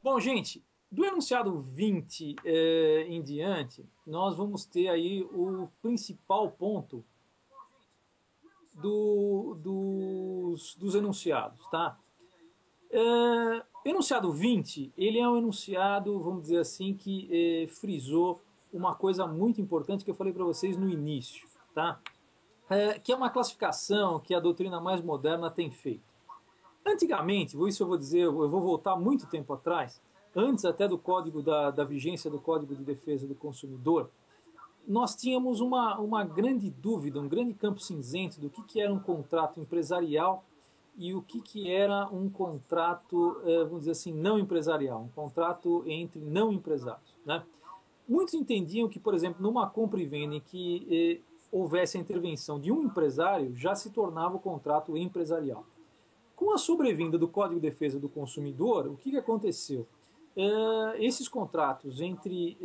Bom, gente, do enunciado 20 em diante, nós vamos ter aí o principal ponto dos enunciados, tá? Enunciado 20, ele é um enunciado, vamos dizer assim, que frisou uma coisa muito importante que eu falei para vocês no início, tá? Que é uma classificação que a doutrina mais moderna tem feito. Antigamente, isso eu vou dizer, eu vou voltar muito tempo atrás, antes até do código da vigência do Código de Defesa do Consumidor, nós tínhamos uma grande dúvida, um grande campo cinzento do que era um contrato empresarial e o que era um contrato, vamos dizer assim, não empresarial, um contrato entre não empresários, né? Muitos entendiam que, por exemplo, numa compra e venda em que houvesse a intervenção de um empresário, já se tornava o contrato empresarial. Com a sobrevinda do Código de Defesa do Consumidor, o que aconteceu? Esses contratos entre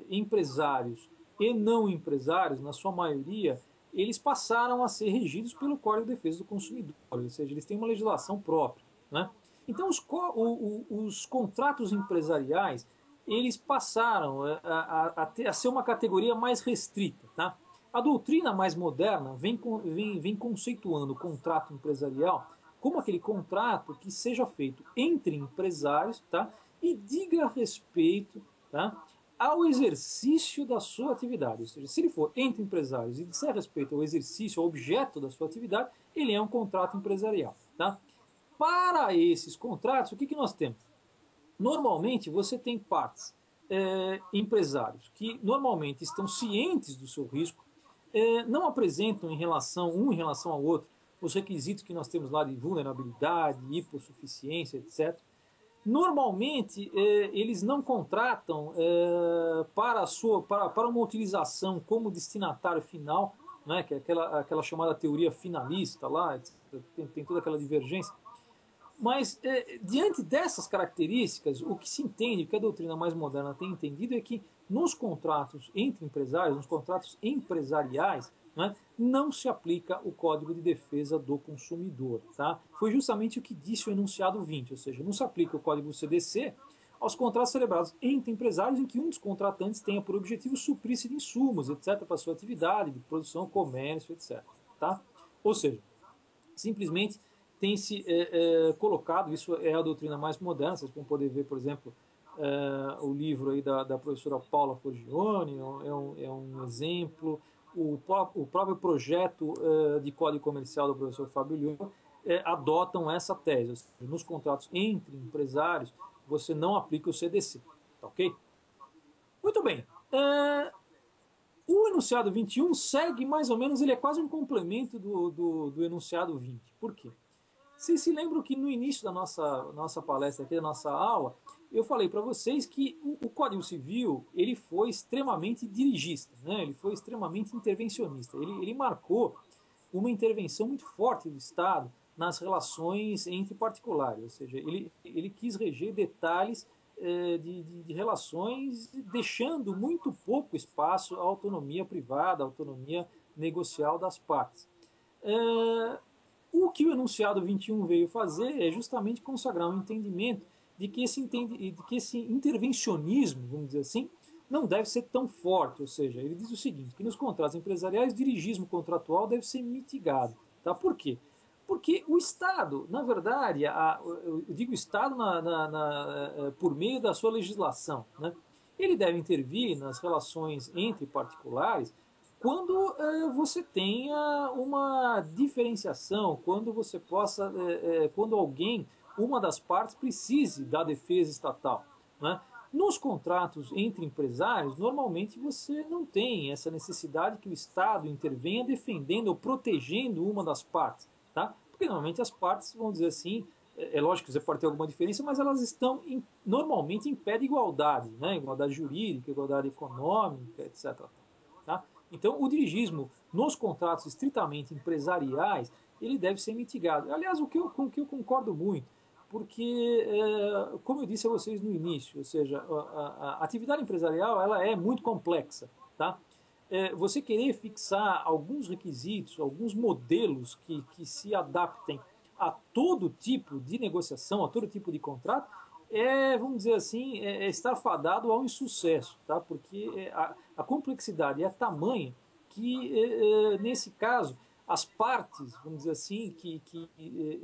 empresários e não empresários, na sua maioria, eles passaram a ser regidos pelo Código de Defesa do Consumidor, ou seja, eles têm uma legislação própria, né? Então, os contratos empresariais, eles passaram a ser uma categoria mais restrita, tá? A doutrina mais moderna vem conceituando o contrato empresarial como aquele contrato que seja feito entre empresários, tá? E diga respeito, tá? Ao exercício da sua atividade. Ou seja, se ele for entre empresários e disser respeito ao exercício, ao objeto da sua atividade, ele é um contrato empresarial, tá? Para esses contratos, o que nós temos? Normalmente você tem partes, empresários, que normalmente estão cientes do seu risco, não apresentam um em relação ao outro os requisitos que nós temos lá de vulnerabilidade, hipossuficiência, etc. Normalmente eles não contratam para uma utilização como destinatário final, né, que é aquela chamada teoria finalista lá, tem toda aquela divergência. Mas, diante dessas características, o que se entende, o que a doutrina mais moderna tem entendido é que nos contratos entre empresários, nos contratos empresariais, né, não se aplica o Código de Defesa do Consumidor. Tá? Foi justamente o que disse o enunciado 20, ou seja, não se aplica o Código CDC aos contratos celebrados entre empresários em que um dos contratantes tenha por objetivo suprir-se de insumos, etc., para sua atividade de produção, comércio, etc. Tá? Ou seja, simplesmente tem se colocado, isso é a doutrina mais moderna, vocês vão poder ver, por exemplo, o livro aí da professora Paula Forgione, é um exemplo, o próprio projeto de Código Comercial do professor Fábio Lhon adotam essa tese, ou seja, nos contratos entre empresários, você não aplica o CDC, tá ok? Muito bem, o enunciado 21 segue mais ou menos, ele é quase um complemento do enunciado 20. Por quê? Vocês se lembram que no início da nossa palestra aqui, da nossa aula, eu falei para vocês que o Código Civil ele foi extremamente dirigista, né? Ele foi extremamente intervencionista. Ele marcou uma intervenção muito forte do Estado nas relações entre particulares, ou seja, ele quis reger detalhes de relações, deixando muito pouco espaço à autonomia privada, à autonomia negocial das partes. O que o enunciado 21 veio fazer é justamente consagrar um entendimento de que esse intervencionismo, vamos dizer assim, não deve ser tão forte. Ou seja, ele diz o seguinte, que nos contratos empresariais o dirigismo contratual deve ser mitigado. Tá? Por quê? Porque o Estado, na verdade, eu digo Estado por meio da sua legislação, né? Ele deve intervir nas relações entre particulares quando você tenha uma diferenciação, quando você possa, quando alguém, uma das partes, precise da defesa estatal, né? Nos contratos entre empresários, normalmente você não tem essa necessidade que o Estado intervenha defendendo ou protegendo uma das partes, tá? Porque normalmente as partes, vão dizer assim, lógico que você pode ter alguma diferença, mas elas estão normalmente em pé de igualdade, né? Igualdade jurídica, igualdade econômica, etc. Tá? Então, o dirigismo nos contratos estritamente empresariais, ele deve ser mitigado. Aliás, com o que eu concordo muito, porque, como eu disse a vocês no início, ou seja, a atividade empresarial ela é muito complexa. Tá? Você querer fixar alguns requisitos, alguns modelos que se adaptem a todo tipo de negociação, a todo tipo de contrato, vamos dizer assim, estar fadado ao insucesso, tá? Porque a complexidade é tamanha que, nesse caso, as partes, vamos dizer assim, que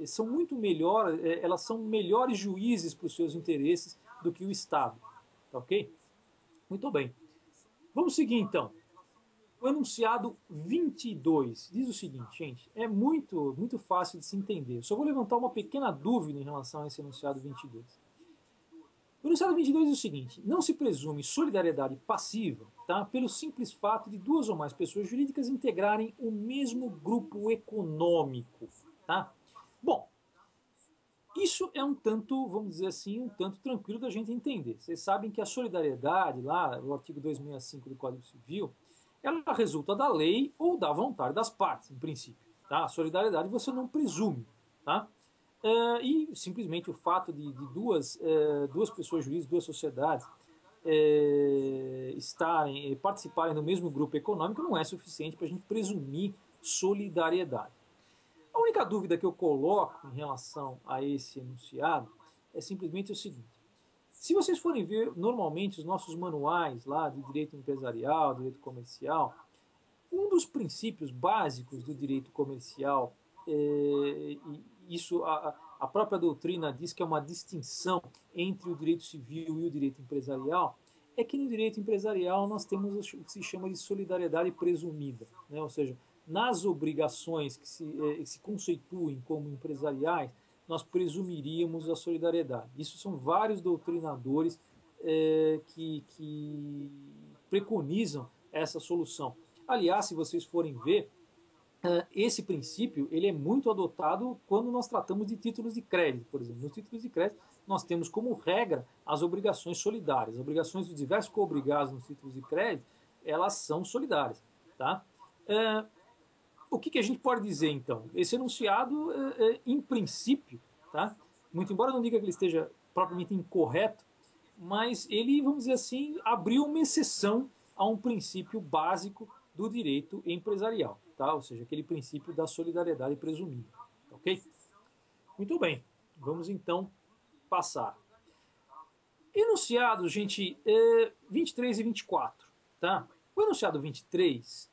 são muito melhor, elas são melhores juízes para os seus interesses do que o Estado, tá ok? Muito bem. Vamos seguir então. O enunciado 22 diz o seguinte, gente, é muito fácil de se entender. Eu só vou levantar uma pequena dúvida em relação a esse enunciado 22. O enunciado 22 diz o seguinte: não se presume solidariedade passiva, tá, pelo simples fato de duas ou mais pessoas jurídicas integrarem o mesmo grupo econômico. Tá? Bom, isso é um tanto, vamos dizer assim, um tanto tranquilo da gente entender. Vocês sabem que a solidariedade, lá, o artigo 265 do Código Civil, ela resulta da lei ou da vontade das partes, em princípio. Tá? A solidariedade você não presume. Tá? E simplesmente o fato de duas pessoas jurídicas, duas sociedades, participarem do mesmo grupo econômico não é suficiente para a gente presumir solidariedade. A única dúvida que eu coloco em relação a esse enunciado é simplesmente o seguinte: se vocês forem ver normalmente os nossos manuais lá de direito empresarial, direito comercial, um dos princípios básicos do direito comercial, e isso a própria doutrina diz que é uma distinção entre o direito civil e o direito empresarial, é que no direito empresarial nós temos o que se chama de solidariedade presumida, né? Ou seja, nas obrigações que se conceituem como empresariais, nós presumiríamos a solidariedade. Isso são vários doutrinadores que preconizam essa solução. Aliás, se vocês forem ver, esse princípio ele é muito adotado quando nós tratamos de títulos de crédito, por exemplo. Nos títulos de crédito, nós temos como regra as obrigações solidárias. As obrigações dos diversos coobrigados nos títulos de crédito, elas são solidárias. Tá? O que a gente pode dizer, então? Esse enunciado, em princípio, tá? Muito embora eu não diga que ele esteja propriamente incorreto, mas ele, vamos dizer assim, abriu uma exceção a um princípio básico do direito empresarial, tá? Ou seja, aquele princípio da solidariedade presumida, ok? Muito bem, vamos então passar. Enunciados, gente, 23 e 24, tá? O enunciado 23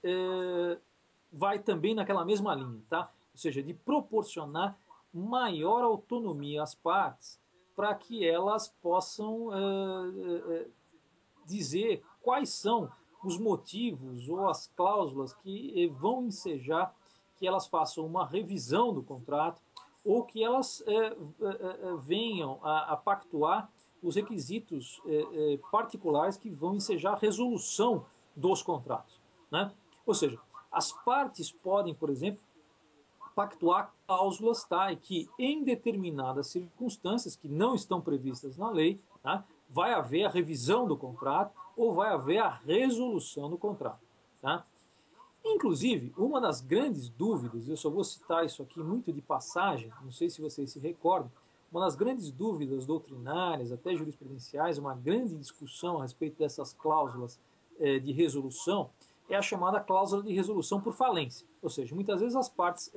vai também naquela mesma linha, tá? Ou seja, de proporcionar maior autonomia às partes para que elas possam dizer quais são os motivos ou as cláusulas que vão ensejar que elas façam uma revisão do contrato ou que elas venham a pactuar os requisitos particulares que vão ensejar a resolução dos contratos, né? Ou seja, as partes podem, por exemplo, pactuar cláusulas, tá, e que em determinadas circunstâncias que não estão previstas na lei, tá, vai haver a revisão do contrato ou vai haver a resolução do contrato. Tá? Inclusive, uma das grandes dúvidas, eu só vou citar isso aqui muito de passagem, não sei se vocês se recordam, uma das grandes dúvidas doutrinárias, até jurisprudenciais, uma grande discussão a respeito dessas cláusulas de resolução, é a chamada cláusula de resolução por falência. Ou seja, muitas vezes as partes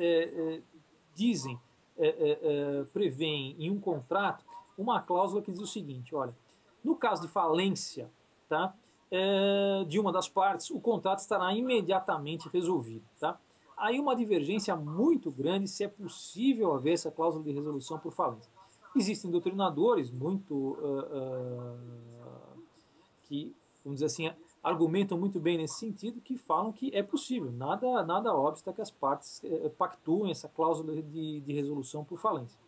dizem, prevêem em um contrato uma cláusula que diz o seguinte: olha, no caso de falência, tá, de uma das partes, o contrato estará imediatamente resolvido. Tá? Aí uma divergência muito grande se é possível haver essa cláusula de resolução por falência. Existem doutrinadores que, vamos dizer assim, argumentam muito bem nesse sentido, que falam que é possível, nada obsta que as partes pactuem essa cláusula de resolução por falência.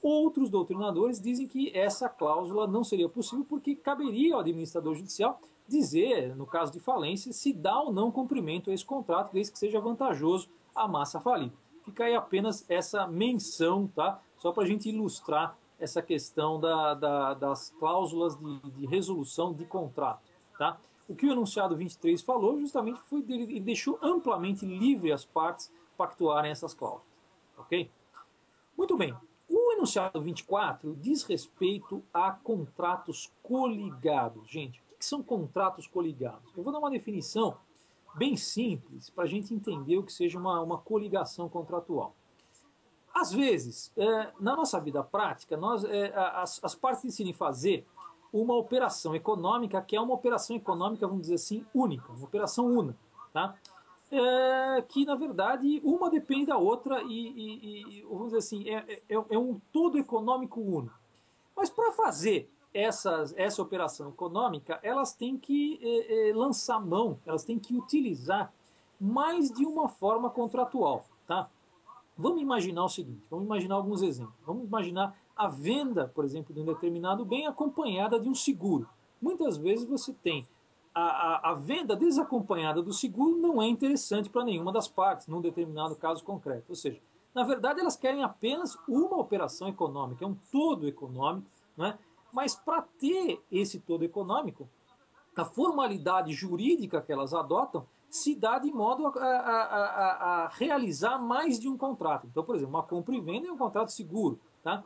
Outros doutrinadores dizem que essa cláusula não seria possível porque caberia ao administrador judicial dizer, no caso de falência, se dá ou não cumprimento a esse contrato, desde que seja vantajoso à massa falida. Fica aí apenas essa menção, tá? Só para a gente ilustrar essa questão das cláusulas de resolução de contrato. Tá? O que o enunciado 23 falou justamente foi ele deixou amplamente livre as partes pactuarem essas cláusulas. Ok? Muito bem. O enunciado 24 diz respeito a contratos coligados. Gente, o que são contratos coligados? Eu vou dar uma definição bem simples para a gente entender o que seja uma coligação contratual. Às vezes, na nossa vida prática, as partes decidem fazer uma operação econômica que é uma operação econômica, vamos dizer assim, única, uma operação una, tá? Que, na verdade, uma depende da outra vamos dizer assim, é um todo econômico único. Mas para fazer essa operação econômica, elas têm que lançar mão, elas têm que utilizar mais de uma forma contratual, tá? Vamos imaginar o seguinte, vamos imaginar alguns exemplos. Vamos imaginar a venda, por exemplo, de um determinado bem acompanhada de um seguro. Muitas vezes você tem a venda desacompanhada do seguro não é interessante para nenhuma das partes, num determinado caso concreto. Ou seja, na verdade elas querem apenas uma operação econômica, é um todo econômico, né? Mas para ter esse todo econômico, a formalidade jurídica que elas adotam se dá de modo a realizar mais de um contrato. Então, por exemplo, uma compra e venda é um contrato seguro. Tá?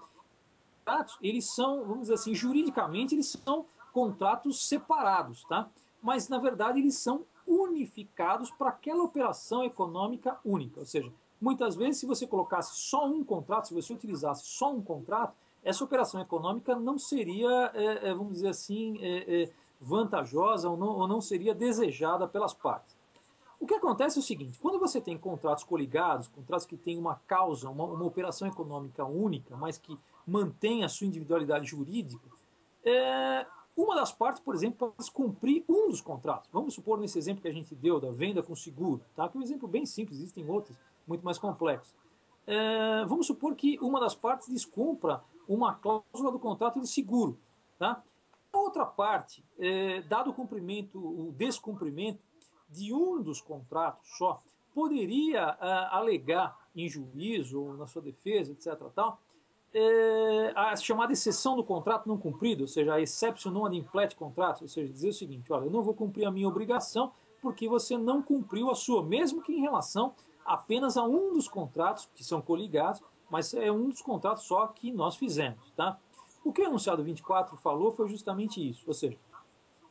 Contratos, eles são, vamos dizer assim, juridicamente, eles são contratos separados, tá? Mas, na verdade, eles são unificados para aquela operação econômica única. Ou seja, muitas vezes, se você colocasse só um contrato, se você utilizasse só um contrato, essa operação econômica não seria, vamos dizer assim, vantajosa ou não seria desejada pelas partes. O que acontece é o seguinte, quando você tem contratos coligados, contratos que têm uma causa, uma operação econômica única, mas que mantém a sua individualidade jurídica, uma das partes, por exemplo, pode cumprir um dos contratos. Vamos supor nesse exemplo que a gente deu da venda com seguro, tá? Que é um exemplo bem simples, existem outros muito mais complexos. Vamos supor que uma das partes descumpra uma cláusula do contrato de seguro, tá? A outra parte, dado o cumprimento, o descumprimento de um dos contratos só, poderia alegar em juízo ou na sua defesa, etc. Tal, a chamada exceção do contrato não cumprido, ou seja, a exception non ad implet contract, ou seja, dizer o seguinte, olha, eu não vou cumprir a minha obrigação porque você não cumpriu a sua, mesmo que em relação apenas a um dos contratos que são coligados, mas é um dos contratos só que nós fizemos, tá? O que o enunciado 24 falou foi justamente isso, ou seja,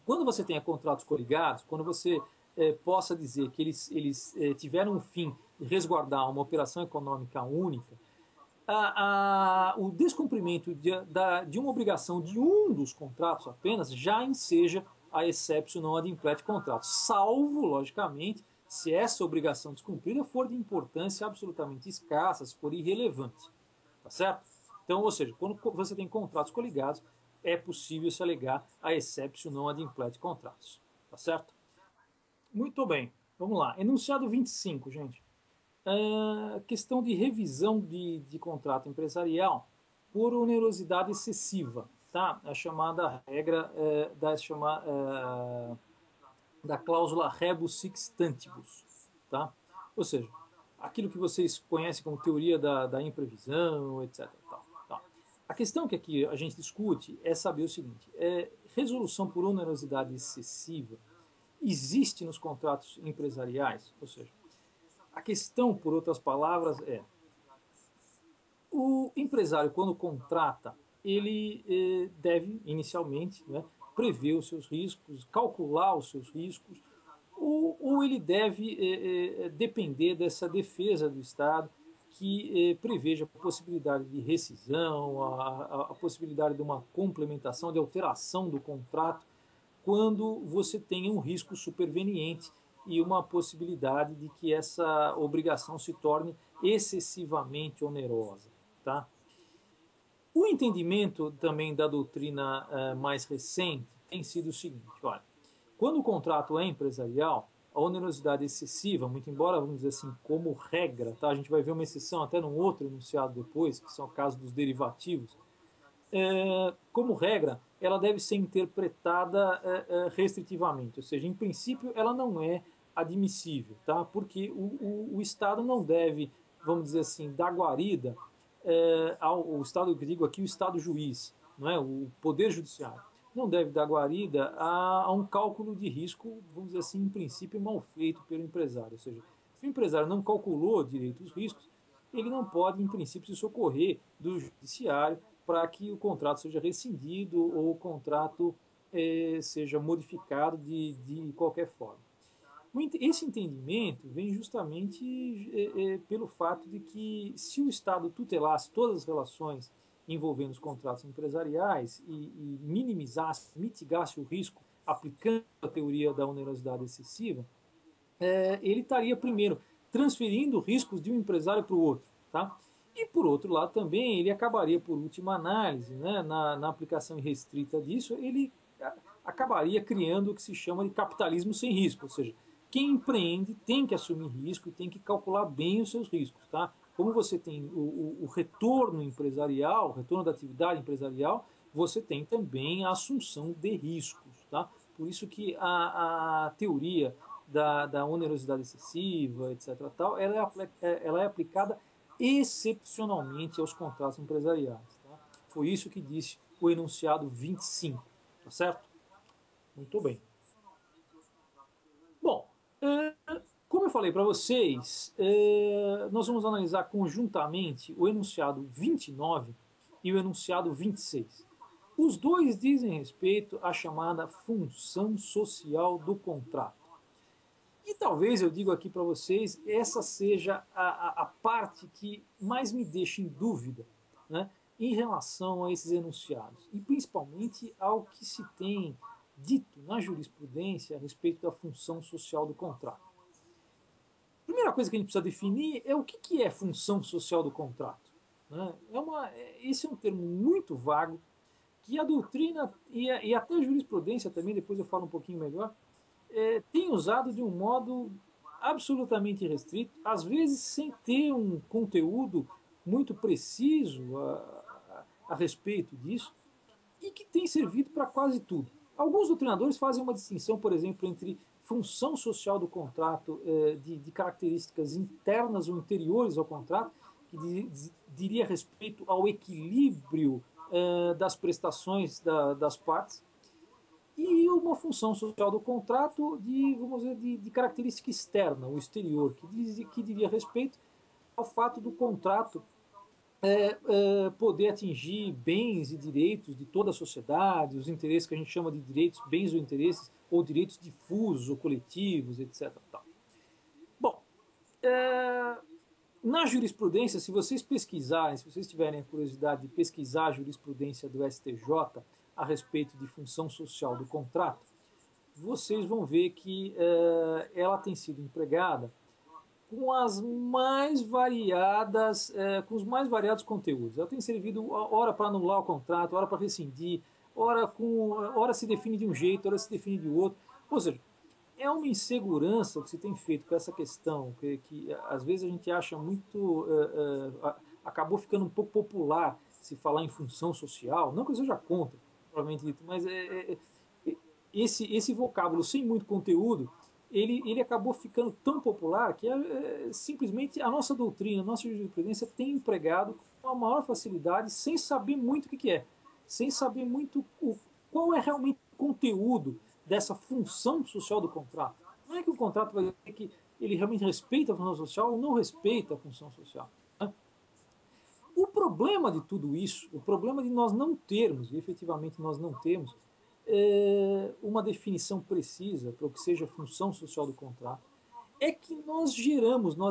quando você tenha contratos coligados, quando você possa dizer que eles tiveram um fim de resguardar uma operação econômica única, o descumprimento de uma obrigação de um dos contratos apenas já enseja a exception non ad implet contrato, salvo, logicamente, se essa obrigação descumprida for de importância absolutamente escassa, se for irrelevante. Tá certo? Então, ou seja, quando você tem contratos coligados, é possível se alegar a exception non ad implet contratos. Tá certo? Muito bem. Vamos lá. Enunciado 25, gente. Questão de revisão de contrato empresarial por onerosidade excessiva. Tá? A chamada regra da cláusula rebus sic stantibus. Tá? Ou seja, aquilo que vocês conhecem como teoria da imprevisão, etc. Tal, tá? A questão que aqui a gente discute é saber o seguinte, resolução por onerosidade excessiva existe nos contratos empresariais? Ou seja, a questão, por outras palavras, o empresário, quando contrata, ele deve, inicialmente, né, prever os seus riscos, calcular os seus riscos, ou ele deve depender dessa defesa do Estado que preveja a possibilidade de rescisão, a possibilidade de uma complementação, de alteração do contrato, quando você tenha um risco superveniente e uma possibilidade de que essa obrigação se torne excessivamente onerosa. Tá? O entendimento também da doutrina mais recente tem sido o seguinte, olha, quando o contrato é empresarial, a onerosidade excessiva, muito embora, vamos dizer assim, como regra, tá? A gente vai ver uma exceção até num outro enunciado depois, que são o caso dos derivativos, como regra, ela deve ser interpretada restritivamente, ou seja, em princípio ela não é admissível, tá? Porque o Estado não deve, vamos dizer assim, dar guarida ao Estado, que digo aqui, o Estado juiz, não é? O Poder Judiciário, não deve dar guarida a um cálculo de risco, vamos dizer assim, em princípio mal feito pelo empresário, ou seja, se o empresário não calculou direito os riscos, ele não pode, em princípio, se socorrer do judiciário para que o contrato seja rescindido ou o contrato seja modificado de qualquer forma. Esse entendimento vem justamente pelo fato de que se o Estado tutelasse todas as relações envolvendo os contratos empresariais e minimizasse, mitigasse o risco aplicando a teoria da onerosidade excessiva, ele estaria, primeiro, transferindo riscos de um empresário para o outro. Tá? E, por outro lado, também, ele acabaria, por última análise, né, na aplicação irrestrita disso, ele acabaria criando o que se chama de capitalismo sem risco, ou seja, quem empreende tem que assumir risco e tem que calcular bem os seus riscos. Tá? Como você tem o retorno empresarial, o retorno da atividade empresarial, você tem também a assunção de riscos. Tá? Por isso que a teoria da onerosidade excessiva, etc., tal, ela é aplicada excepcionalmente aos contratos empresariais. Tá? Foi isso que disse o enunciado 25, tá certo? Muito bem. Bom, como eu falei para vocês, nós vamos analisar conjuntamente o enunciado 29 e o enunciado 26. Os dois dizem respeito à chamada função social do contrato. E talvez eu digo aqui para vocês, essa seja a parte que mais me deixa em dúvida, né, em relação a esses enunciados, e principalmente ao que se tem dito na jurisprudência a respeito da função social do contrato. A primeira coisa que a gente precisa definir é o que é função social do contrato. Né? Esse é um termo muito vago, que a doutrina e até a jurisprudência também, depois eu falo um pouquinho melhor, tem usado de um modo absolutamente restrito, às vezes sem ter um conteúdo muito preciso a respeito disso, e que tem servido para quase tudo. Alguns doutrinadores fazem uma distinção, por exemplo, entre função social do contrato de características internas ou interiores ao contrato, que diria respeito ao equilíbrio das prestações das partes, e uma função social do contrato vamos dizer, de característica externa, o exterior, que diria respeito ao fato do contrato poder atingir bens e direitos de toda a sociedade, os interesses que a gente chama de direitos, bens ou interesses, ou direitos difusos ou coletivos, etc. Tal. Bom, na jurisprudência, se vocês pesquisarem, se vocês tiverem a curiosidade de pesquisar a jurisprudência do STJ a respeito de função social do contrato, vocês vão ver que ela tem sido empregada com as mais variadas, com os mais variados conteúdos. Ela tem servido ora para anular o contrato, ora para rescindir, ora se define de um jeito, ora se define de outro. Ou seja, é uma insegurança que se tem feito com essa questão, que às vezes a gente acha muito. Acabou ficando um pouco popular se falar em função social, não que eu seja contra, provavelmente dito, mas esse vocábulo sem muito conteúdo, ele acabou ficando tão popular que simplesmente a nossa doutrina, a nossa jurisprudência tem empregado com a maior facilidade, sem saber muito o que é, sem saber muito qual é realmente o conteúdo dessa função social do contrato. Não é que o contrato vai dizer que ele realmente respeita a função social ou não respeita a função social. Né? O problema de tudo isso, o problema de nós não termos, e efetivamente nós não temos, uma definição precisa para o que seja a função social do contrato, é que nós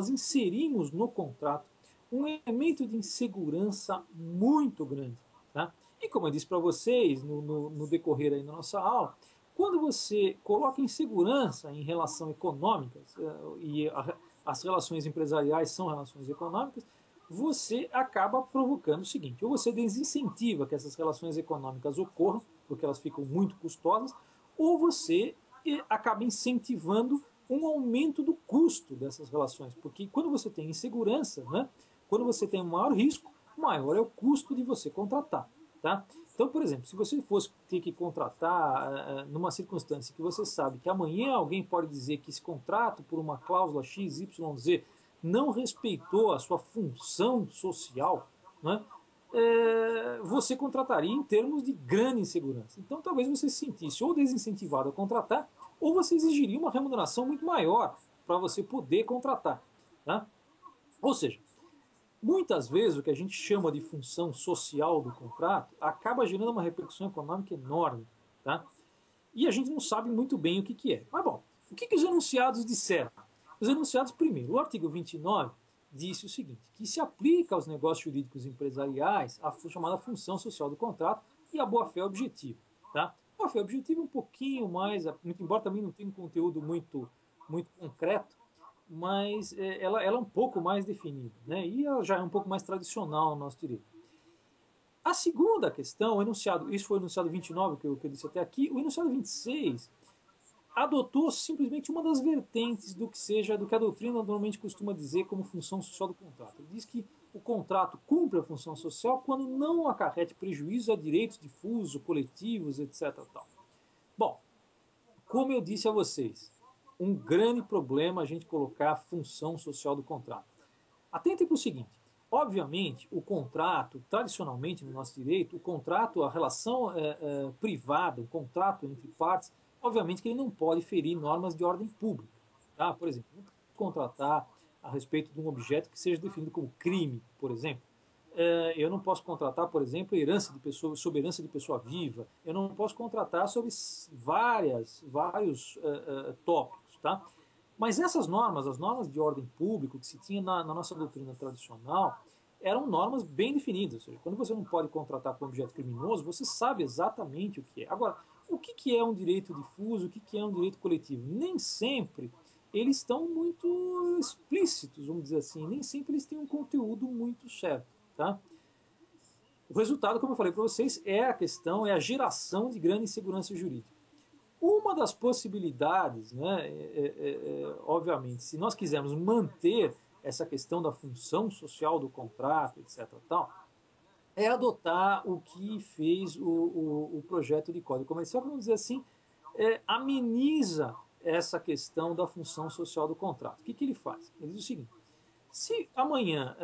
inserimos no contrato um elemento de insegurança muito grande. Tá? E como eu disse para vocês no decorrer aí da nossa aula, quando você coloca insegurança em relação econômicas, e as relações empresariais são relações econômicas, você acaba provocando o seguinte: ou você desincentiva que essas relações econômicas ocorram, porque elas ficam muito custosas, ou você acaba incentivando um aumento do custo dessas relações, porque quando você tem insegurança, né, quando você tem um maior risco, maior é o custo de você contratar. Tá? Então, por exemplo, se você fosse ter que contratar numa circunstância que você sabe que amanhã alguém pode dizer que esse contrato, por uma cláusula X, Y, Z, não respeitou a sua função social, né, você contrataria em termos de grande insegurança. Então, talvez você se sentisse ou desincentivado a contratar, ou você exigiria uma remuneração muito maior para você poder contratar. Tá? Ou seja, muitas vezes o que a gente chama de função social do contrato acaba gerando uma repercussão econômica enorme. Tá? E a gente não sabe muito bem o que é. Mas bom, O que os enunciados disseram? Os enunciados, primeiro, o artigo 29 disse o seguinte, que se aplica aos negócios jurídicos empresariais a chamada função social do contrato e a boa-fé objetiva. Tá? A boa-fé objetiva é um pouquinho mais, muito embora também não tenha um conteúdo muito concreto, mas ela é um pouco mais definida, né? E ela já é um pouco mais tradicional no nosso direito. A segunda questão, o enunciado, isso foi o enunciado 29 que eu disse até aqui, o enunciado 26 adotou simplesmente uma das vertentes do que a doutrina normalmente costuma dizer como função social do contrato. Ele diz que o contrato cumpre a função social quando não acarrete prejuízo a direitos difusos, coletivos, etc. Tal. Bom, como eu disse a vocês, um grande problema a gente colocar a função social do contrato. Atentem para o seguinte, obviamente, o contrato, tradicionalmente no nosso direito, o contrato, a relação privada, o contrato entre partes, obviamente que ele não pode ferir normas de ordem pública. Tá? Por exemplo, não contratar a respeito de um objeto que seja definido como crime, por exemplo. Eu não posso contratar, por exemplo, sob herança de pessoa viva. Eu não posso contratar sobre vários tópicos. Tá? Mas essas normas, as normas de ordem público que se tinha na nossa doutrina tradicional, eram normas bem definidas. Ou seja, quando você não pode contratar com objeto criminoso, você sabe exatamente o que é. Agora, o que é um direito difuso, o que é um direito coletivo? Nem sempre eles estão muito explícitos, vamos dizer assim, nem sempre eles têm um conteúdo muito certo. Tá? O resultado, como eu falei para vocês, é a geração de grande insegurança jurídica. Uma das possibilidades, né, obviamente, se nós quisermos manter essa questão da função social do contrato, etc., tal, é adotar o que fez o projeto de Código Comercial, vamos dizer assim, ameniza essa questão da função social do contrato. O que ele faz? Ele diz o seguinte, se amanhã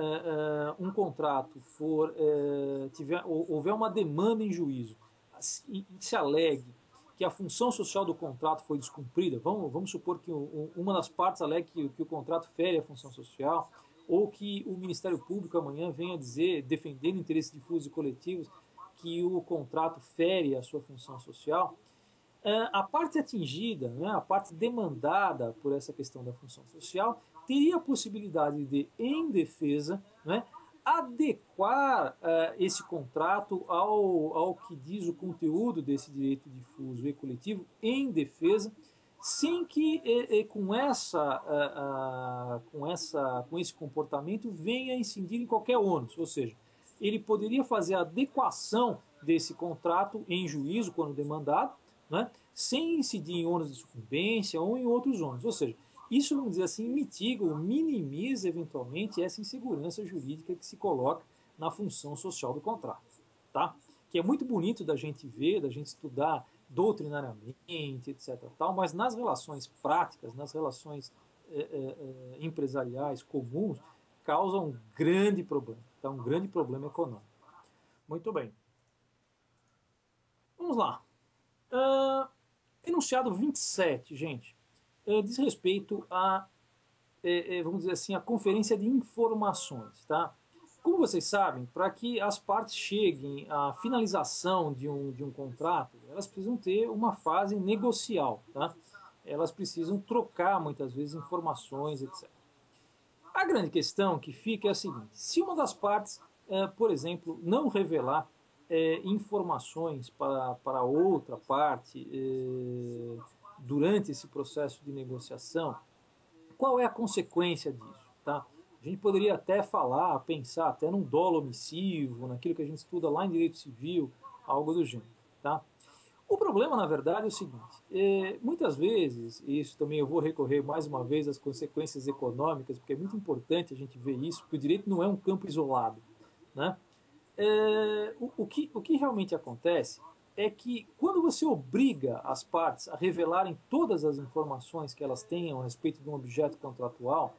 um contrato houver uma demanda em juízo e se alegue que a função social do contrato foi descumprida, vamos supor que uma das partes alegue que o contrato fere a função social, ou que o Ministério Público amanhã venha dizer, defendendo interesses difusos e coletivos, que o contrato fere a sua função social, a parte atingida, né, a parte demandada por essa questão da função social, teria a possibilidade de, em defesa, né, adequar esse contrato ao que diz o conteúdo desse direito difuso e coletivo em defesa, sem que com esse comportamento venha incidir em qualquer ônus, ou seja, ele poderia fazer a adequação desse contrato em juízo quando demandado, né, sem incidir em ônus de sucumbência ou em outros ônus, ou seja, isso, vamos dizer assim, mitiga ou minimiza eventualmente essa insegurança jurídica que se coloca na função social do contrato, tá? Que é muito bonito da gente ver, da gente estudar doutrinariamente, etc. Tal, mas nas relações práticas, nas relações empresariais comuns, causa um grande problema, tá? Um grande problema econômico. Muito bem. Vamos lá. Enunciado 27, gente, diz respeito a, vamos dizer assim, a conferência de informações, tá? Como vocês sabem, para que as partes cheguem à finalização de um contrato, elas precisam ter uma fase negocial, tá? Elas precisam trocar, muitas vezes, informações, etc. A grande questão que fica é a seguinte, se uma das partes, por exemplo, não revelar informações para outra parte durante esse processo de negociação, qual é a consequência disso? Tá? A gente poderia até pensar até num dolo omissivo, naquilo que a gente estuda lá em direito civil, algo do gênero. Tá? O problema, na verdade, é o seguinte, muitas vezes, e isso também eu vou recorrer mais uma vez às consequências econômicas, porque é muito importante a gente ver isso, porque o direito não é um campo isolado, né? O que realmente acontece é que quando você obriga as partes a revelarem todas as informações que elas tenham a respeito de um objeto contratual,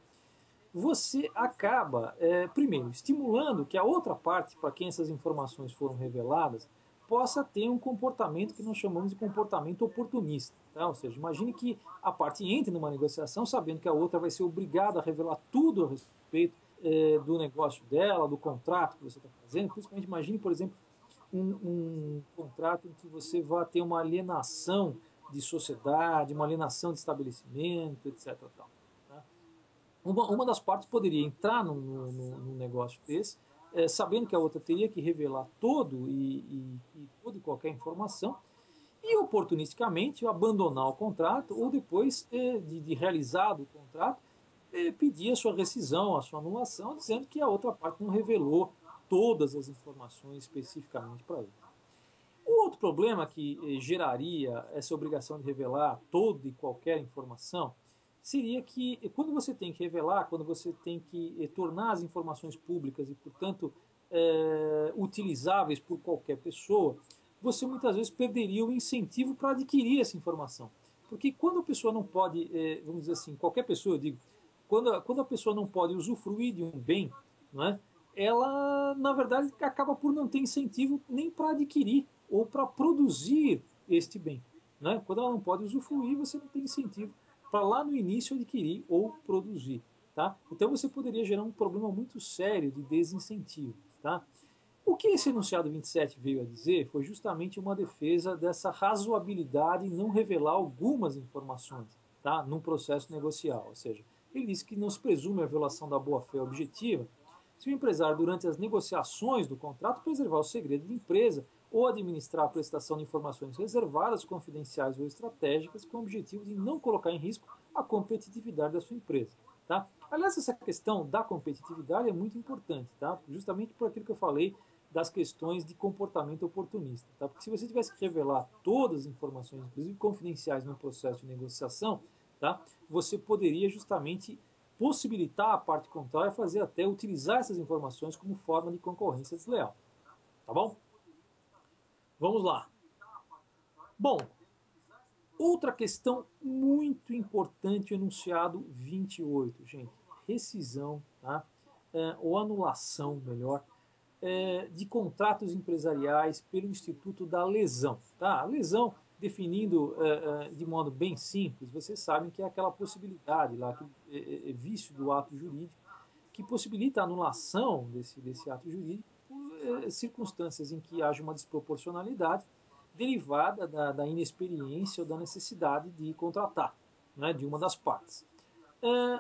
você acaba, primeiro, estimulando que a outra parte, para quem essas informações foram reveladas, possa ter um comportamento que nós chamamos de comportamento oportunista. Tá? Ou seja, imagine que a parte entre numa negociação sabendo que a outra vai ser obrigada a revelar tudo a respeito do negócio dela, do contrato que você está fazendo. Principalmente imagine, por exemplo, um contrato em que você vai ter uma alienação de sociedade, uma alienação de estabelecimento, etc. Tal, tá? Uma das partes poderia entrar num negócio desse, sabendo que a outra teria que revelar toda e qualquer informação, e oportunisticamente abandonar o contrato, ou depois de realizado o contrato, pedir a sua rescisão, a sua anulação, dizendo que a outra parte não revelou todas as informações especificamente para ele. O outro problema que geraria essa obrigação de revelar toda e qualquer informação seria que, quando você tem que revelar, quando você tem que tornar as informações públicas e, portanto, utilizáveis por qualquer pessoa, você muitas vezes perderia o incentivo para adquirir essa informação. Porque quando a pessoa não pode, vamos dizer assim, qualquer pessoa, eu digo, quando a pessoa não pode usufruir de um bem, não é? Ela, na verdade, acaba por não ter incentivo nem para adquirir ou para produzir este bem. Né? Quando ela não pode usufruir, você não tem incentivo para lá no início adquirir ou produzir. Tá? Então você poderia gerar um problema muito sério de desincentivo. Tá? O que esse enunciado 27 veio a dizer foi justamente uma defesa dessa razoabilidade em não revelar algumas informações, tá, num processo negocial. Ou seja, ele disse que não se presume a violação da boa-fé objetiva se o empresário, durante as negociações do contrato, preservar o segredo de empresa ou administrar a prestação de informações reservadas, confidenciais ou estratégicas com o objetivo de não colocar em risco a competitividade da sua empresa. Tá? Aliás, essa questão da competitividade é muito importante, tá? Justamente por aquilo que eu falei das questões de comportamento oportunista. Tá? Porque se você tivesse que revelar todas as informações, inclusive confidenciais, no processo de negociação, tá? Você poderia justamente possibilitar a parte contrária fazer até utilizar essas informações como forma de concorrência desleal. Tá bom? Vamos lá. Bom, outra questão muito importante, o enunciado 28, gente. Rescisão, tá? Ou anulação, melhor, de contratos empresariais pelo Instituto da Lesão. Tá? A lesão, definindo de modo bem simples, vocês sabem que é aquela possibilidade, lá, aquele vício do ato jurídico, que possibilita a anulação desse ato jurídico por circunstâncias em que haja uma desproporcionalidade derivada da inexperiência ou da necessidade de contratar, né, de uma das partes.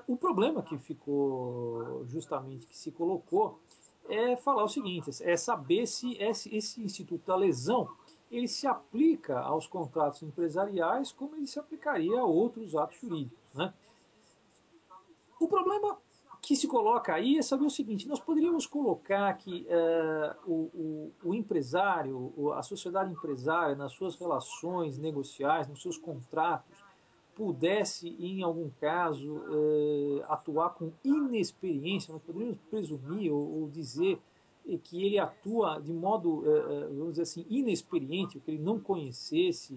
O problema que ficou, justamente, que se colocou, é falar o seguinte, é saber se esse Instituto da Lesão ele se aplica aos contratos empresariais como ele se aplicaria a outros atos jurídicos. Né? O problema que se coloca aí é saber o seguinte, nós poderíamos colocar que o empresário, a sociedade empresária, nas suas relações negociais, nos seus contratos, pudesse, em algum caso, atuar com inexperiência, nós poderíamos presumir ou dizer que ele atua de modo, vamos dizer assim, inexperiente, ou que ele não conhecesse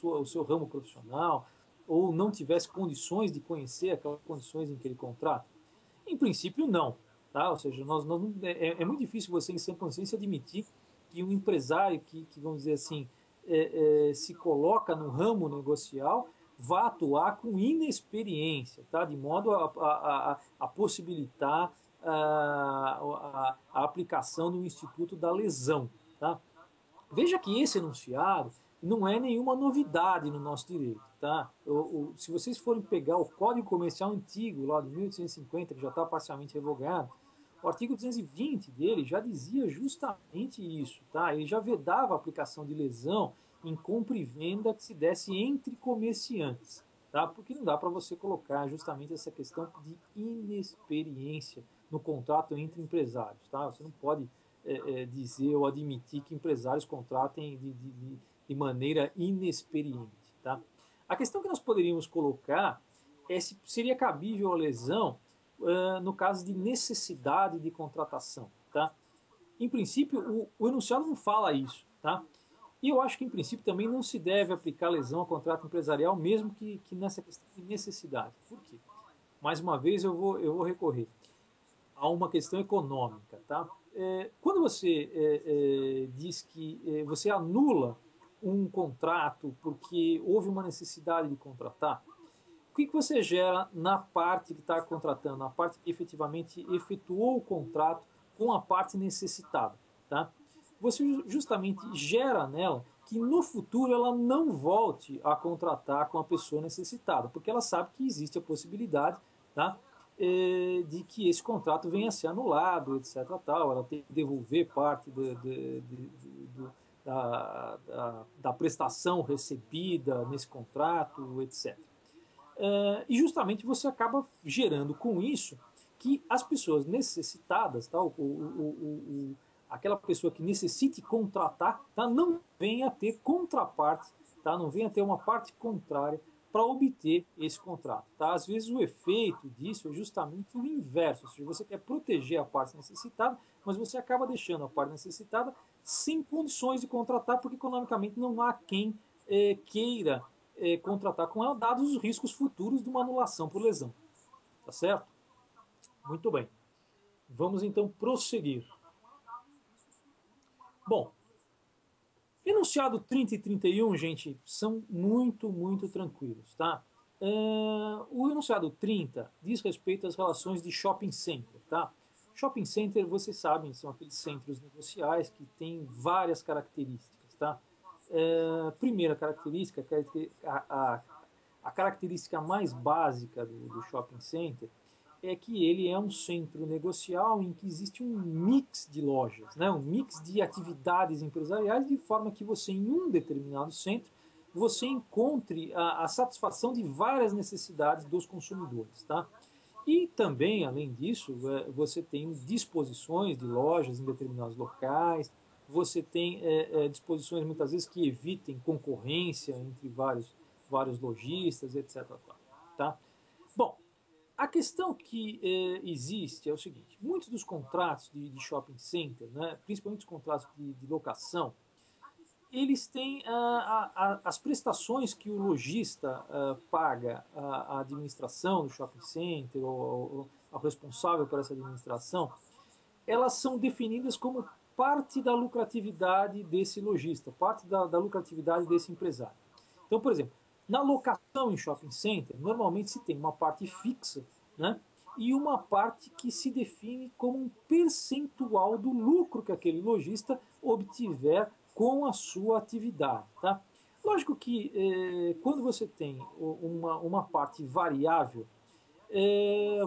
o seu ramo profissional, ou não tivesse condições de conhecer aquelas condições em que ele contrata? Em princípio, não. Tá? Ou seja, é muito difícil você, em sã consciência, admitir que um empresário que vamos dizer assim, se coloca no ramo negocial vá atuar com inexperiência, tá? De modo a possibilitar a aplicação do Instituto da Lesão. Tá? Veja que esse enunciado não é nenhuma novidade no nosso direito. Tá? Se vocês forem pegar o Código Comercial antigo, lá de 1850, que já está parcialmente revogado, o artigo 220 dele já dizia justamente isso. Tá? Ele já vedava a aplicação de lesão em compra e venda que se desse entre comerciantes. Tá? Porque não dá para você colocar justamente essa questão de inexperiência no contrato entre empresários. Tá? Você não pode dizer ou admitir que empresários contratem de maneira inexperiente. Tá? A questão que nós poderíamos colocar é se seria cabível a lesão no caso de necessidade de contratação. Tá? Em princípio, o enunciado não fala isso. Tá? E eu acho que, em princípio, também não se deve aplicar lesão a contrato empresarial, mesmo que nessa questão de necessidade. Por quê? Mais uma vez, eu vou recorrer a uma questão econômica. Tá? Quando você diz que você anula um contrato porque houve uma necessidade de contratar, o que você gera na parte que está contratando, na parte que efetivamente efetuou o contrato com a parte necessitada? Tá? Você justamente gera nela que no futuro ela não volte a contratar com a pessoa necessitada, porque ela sabe que existe a possibilidade, tá, de que esse contrato venha a ser anulado, etc. Tal, ela tem que devolver parte da prestação recebida nesse contrato, etc. E justamente você acaba gerando com isso que as pessoas necessitadas, tá, aquela pessoa que necessite contratar, tá, não venha a ter contraparte, tá, não venha a ter uma parte contrária para obter esse contrato. Tá? Às vezes o efeito disso é justamente o inverso, ou seja, você quer proteger a parte necessitada, mas você acaba deixando a parte necessitada sem condições de contratar, porque economicamente não há quem queira contratar com ela, dados os riscos futuros de uma anulação por lesão. Tá certo? Muito bem. Vamos então prosseguir. Bom, enunciado 30 e 31, gente, são muito tranquilos, tá? O enunciado 30 diz respeito às relações de shopping center, tá? Shopping center, vocês sabem, são aqueles centros negociais que têm várias características, tá? Primeira característica, a característica mais básica do shopping center é que ele é um centro negocial em que existe um mix de lojas, né? Um mix de atividades empresariais, de forma que você, em um determinado centro, você encontre a satisfação de várias necessidades dos consumidores. Tá? E também, além disso, você tem disposições de lojas em determinados locais, você tem disposições muitas vezes que evitem concorrência entre vários lojistas, etc. Tá? Bom, a questão que existe é o seguinte: muitos dos contratos de shopping center, né, principalmente os contratos de locação, eles têm as prestações que o lojista paga à administração do shopping center, ou ao responsável por essa administração, elas são definidas como parte da lucratividade desse lojista, parte da lucratividade desse empresário. Então, por exemplo, na locação em shopping center, normalmente se tem uma parte fixa, né, e uma parte que se define como um percentual do lucro que aquele lojista obtiver com a sua atividade. Tá? Lógico que quando você tem uma parte variável,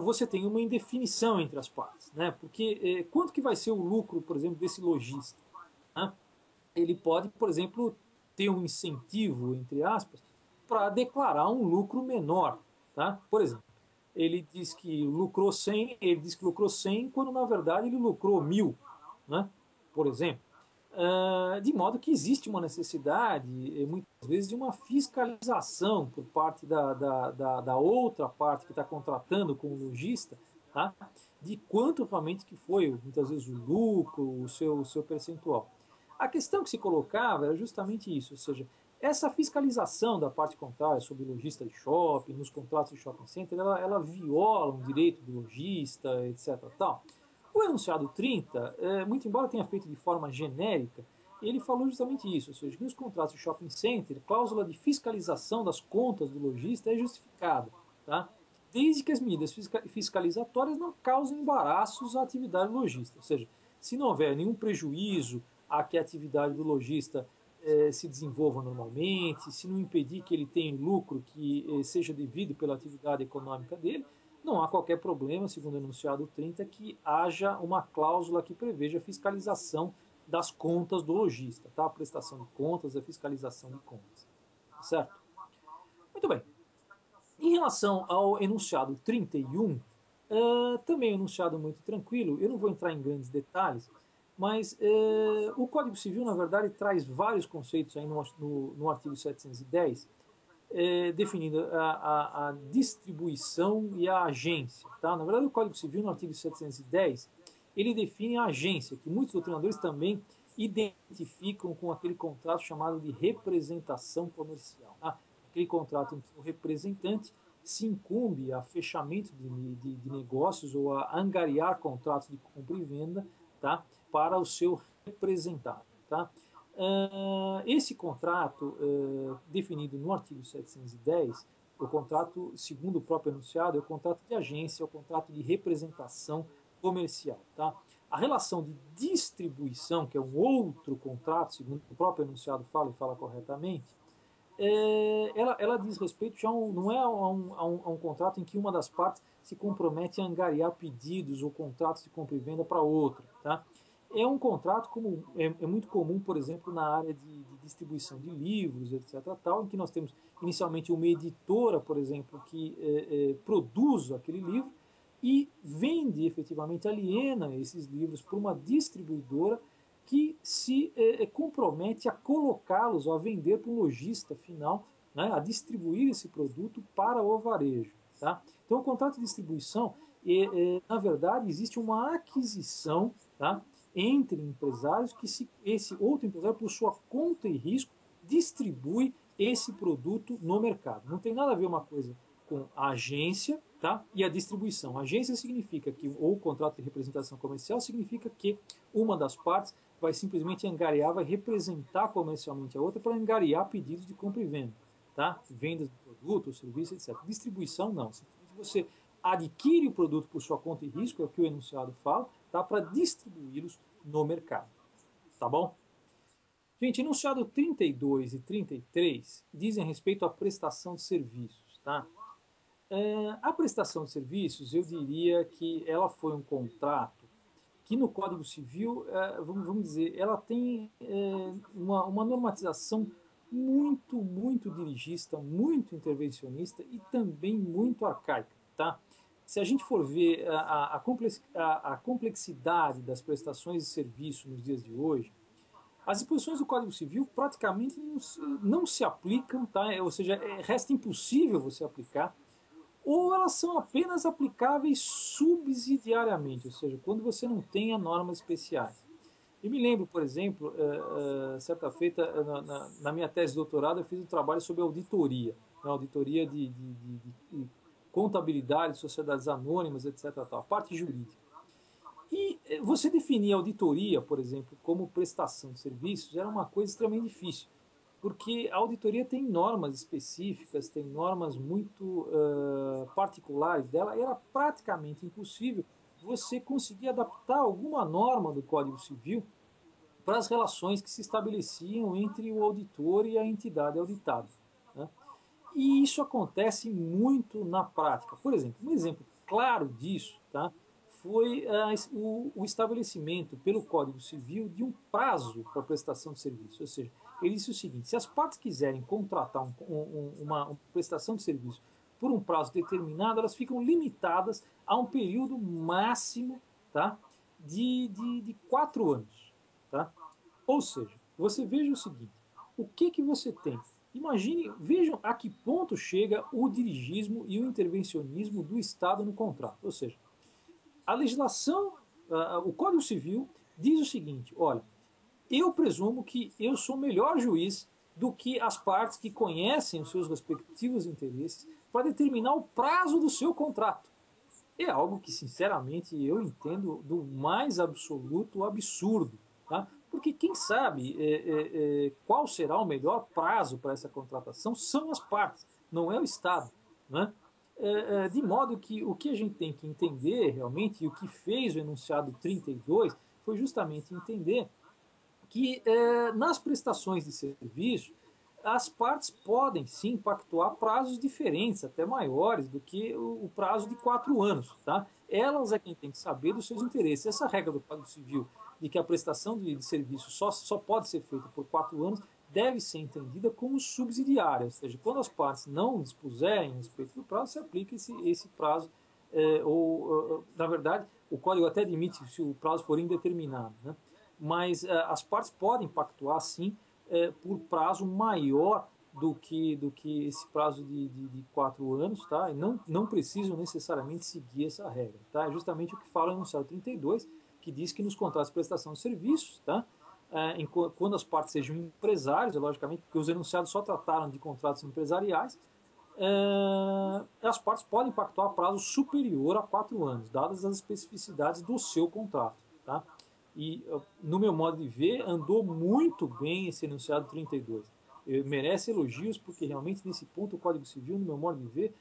você tem uma indefinição entre as partes, né? Porque quanto que vai ser o lucro, por exemplo, desse lojista? Né? Ele pode, por exemplo, ter um incentivo, entre aspas, para declarar um lucro menor. Tá? Por exemplo, ele diz que lucrou 100, ele diz que lucrou 100, quando na verdade ele lucrou 1000, né? Por exemplo. De modo que existe uma necessidade, muitas vezes, de uma fiscalização por parte da outra parte que está contratando com o lojista, tá? De quanto realmente que foi, muitas vezes, o lucro, o seu percentual. A questão que se colocava era justamente isso, ou seja, essa fiscalização da parte contrária sobre o lojista de shopping, nos contratos de shopping center, ela viola um direito do lojista, etc. Tal. O enunciado 30, muito embora tenha feito de forma genérica, ele falou justamente isso, ou seja, que nos contratos de shopping center, a cláusula de fiscalização das contas do lojista é justificada, tá? Desde que as medidas fiscalizatórias não causem embaraços à atividade do lojista, ou seja, se não houver nenhum prejuízo a que a atividade do lojista se desenvolva normalmente, se não impedir que ele tenha lucro que seja devido pela atividade econômica dele, não há qualquer problema, segundo o enunciado 30, que haja uma cláusula que preveja a fiscalização das contas do lojista, tá? A prestação de contas, a fiscalização de contas. Certo? Muito bem. Em relação ao enunciado 31, também é um enunciado muito tranquilo, eu não vou entrar em grandes detalhes, mas o Código Civil, na verdade, traz vários conceitos aí no artigo 710, definindo a distribuição e a agência. Tá? Na verdade, o Código Civil, no artigo 710, ele define a agência, que muitos doutrinadores também identificam com aquele contrato chamado de representação comercial. Tá? Aquele contrato em que o representante se incumbe a fechamento de negócios ou a angariar contratos de compra e venda, tá? Para o seu representado. Tá? Esse contrato, definido no artigo 710, o contrato, segundo o próprio enunciado, é o contrato de agência, é o contrato de representação comercial. Tá? A relação de distribuição, que é um outro contrato, segundo o próprio enunciado fala e fala corretamente, ela diz respeito já não é a um contrato em que uma das partes se compromete a angariar pedidos ou contratos de compra e venda para outra. Tá? É um contrato como é muito comum, por exemplo, na área de distribuição de livros, etc., tal, em que nós temos inicialmente uma editora, por exemplo, que produz aquele livro e vende efetivamente, aliena esses livros para uma distribuidora que se compromete a colocá-los ou a vender para um lojista final, né, a distribuir esse produto para o varejo. Tá? Então, o contrato de distribuição, na verdade, existe uma aquisição, tá, entre empresários que esse outro empresário, por sua conta e risco, distribui esse produto no mercado. Não tem nada a ver uma coisa com a agência, tá, e a distribuição. A agência significa que, ou o contrato de representação comercial significa que uma das partes vai simplesmente angariar, vai representar comercialmente a outra para angariar pedidos de compra e venda, tá? Vendas de produto, ou serviço, etc. Distribuição, não. Simplesmente você adquire o produto por sua conta e risco, é o que o enunciado fala, tá? Para distribuí-los no mercado. Tá bom? Gente, enunciado 32 e 33 dizem respeito à prestação de serviços, tá? A prestação de serviços, eu diria que ela foi um contrato que no Código Civil, vamos dizer, ela tem uma normatização muito dirigista, muito intervencionista e também muito arcaica. Tá? Se a gente for ver a complexidade das prestações de serviço nos dias de hoje, as disposições do Código Civil praticamente não se aplicam, tá? Ou seja, resta impossível você aplicar, ou elas são apenas aplicáveis subsidiariamente, ou seja, quando você não tenha normas especiais. Eu me lembro, por exemplo, certa feita, na minha tese de doutorado, eu fiz um trabalho sobre auditoria, né, auditoria de contabilidade, sociedades anônimas, etc. Tal, a parte jurídica. E você definir auditoria, por exemplo, como prestação de serviços, era uma coisa extremamente difícil, porque a auditoria tem normas específicas, tem normas muito particulares dela, e era praticamente impossível você conseguir adaptar alguma norma do Código Civil para as relações que se estabeleciam entre o auditor e a entidade auditada. Né? E isso acontece muito na prática. Por exemplo, um exemplo claro disso, tá, foi o estabelecimento pelo Código Civil de um prazo para prestação de serviço. Ou seja, ele disse o seguinte: se as partes quiserem contratar uma prestação de serviço por um prazo determinado, elas ficam limitadas a um período máximo, tá, de 4 anos. Tá? Ou seja, você veja o seguinte: o que você tem? Imagine, vejam a que ponto chega o dirigismo e o intervencionismo do Estado no contrato. Ou seja, a legislação, o Código Civil diz o seguinte: olha, eu presumo que eu sou melhor juiz do que as partes que conhecem os seus respectivos interesses para determinar o prazo do seu contrato. É algo que, sinceramente, eu entendo do mais absoluto absurdo. Tá? Porque quem sabe qual será o melhor prazo para essa contratação são as partes, não é o Estado. Né? De modo que o que a gente tem que entender realmente, e o que fez o enunciado 32, foi justamente entender que nas prestações de serviço, as partes podem sim pactuar prazos diferentes, até maiores do que o prazo de 4 anos. Tá? Elas é quem tem que saber dos seus interesses. Essa regra do Código Civil de que a prestação de serviço só pode ser feita por 4 anos deve ser entendida como subsidiária, ou seja, quando as partes não dispuserem a respeito do prazo, se aplica esse prazo, na verdade, o Código até admite se o prazo for indeterminado, né? Mas as partes podem pactuar, sim, por prazo maior do que esse prazo de 4 anos, tá? E não precisam necessariamente seguir essa regra. Tá? É justamente o que fala no enunciado 32, que diz que nos contratos de prestação de serviços, tá? Quando as partes sejam empresários, logicamente, porque os enunciados só trataram de contratos empresariais, as partes podem pactuar prazo superior a 4 anos, dadas as especificidades do seu contrato. Tá? E, no meu modo de ver, andou muito bem esse enunciado 32. Merece elogios, porque realmente nesse ponto o Código Civil, no meu modo de ver,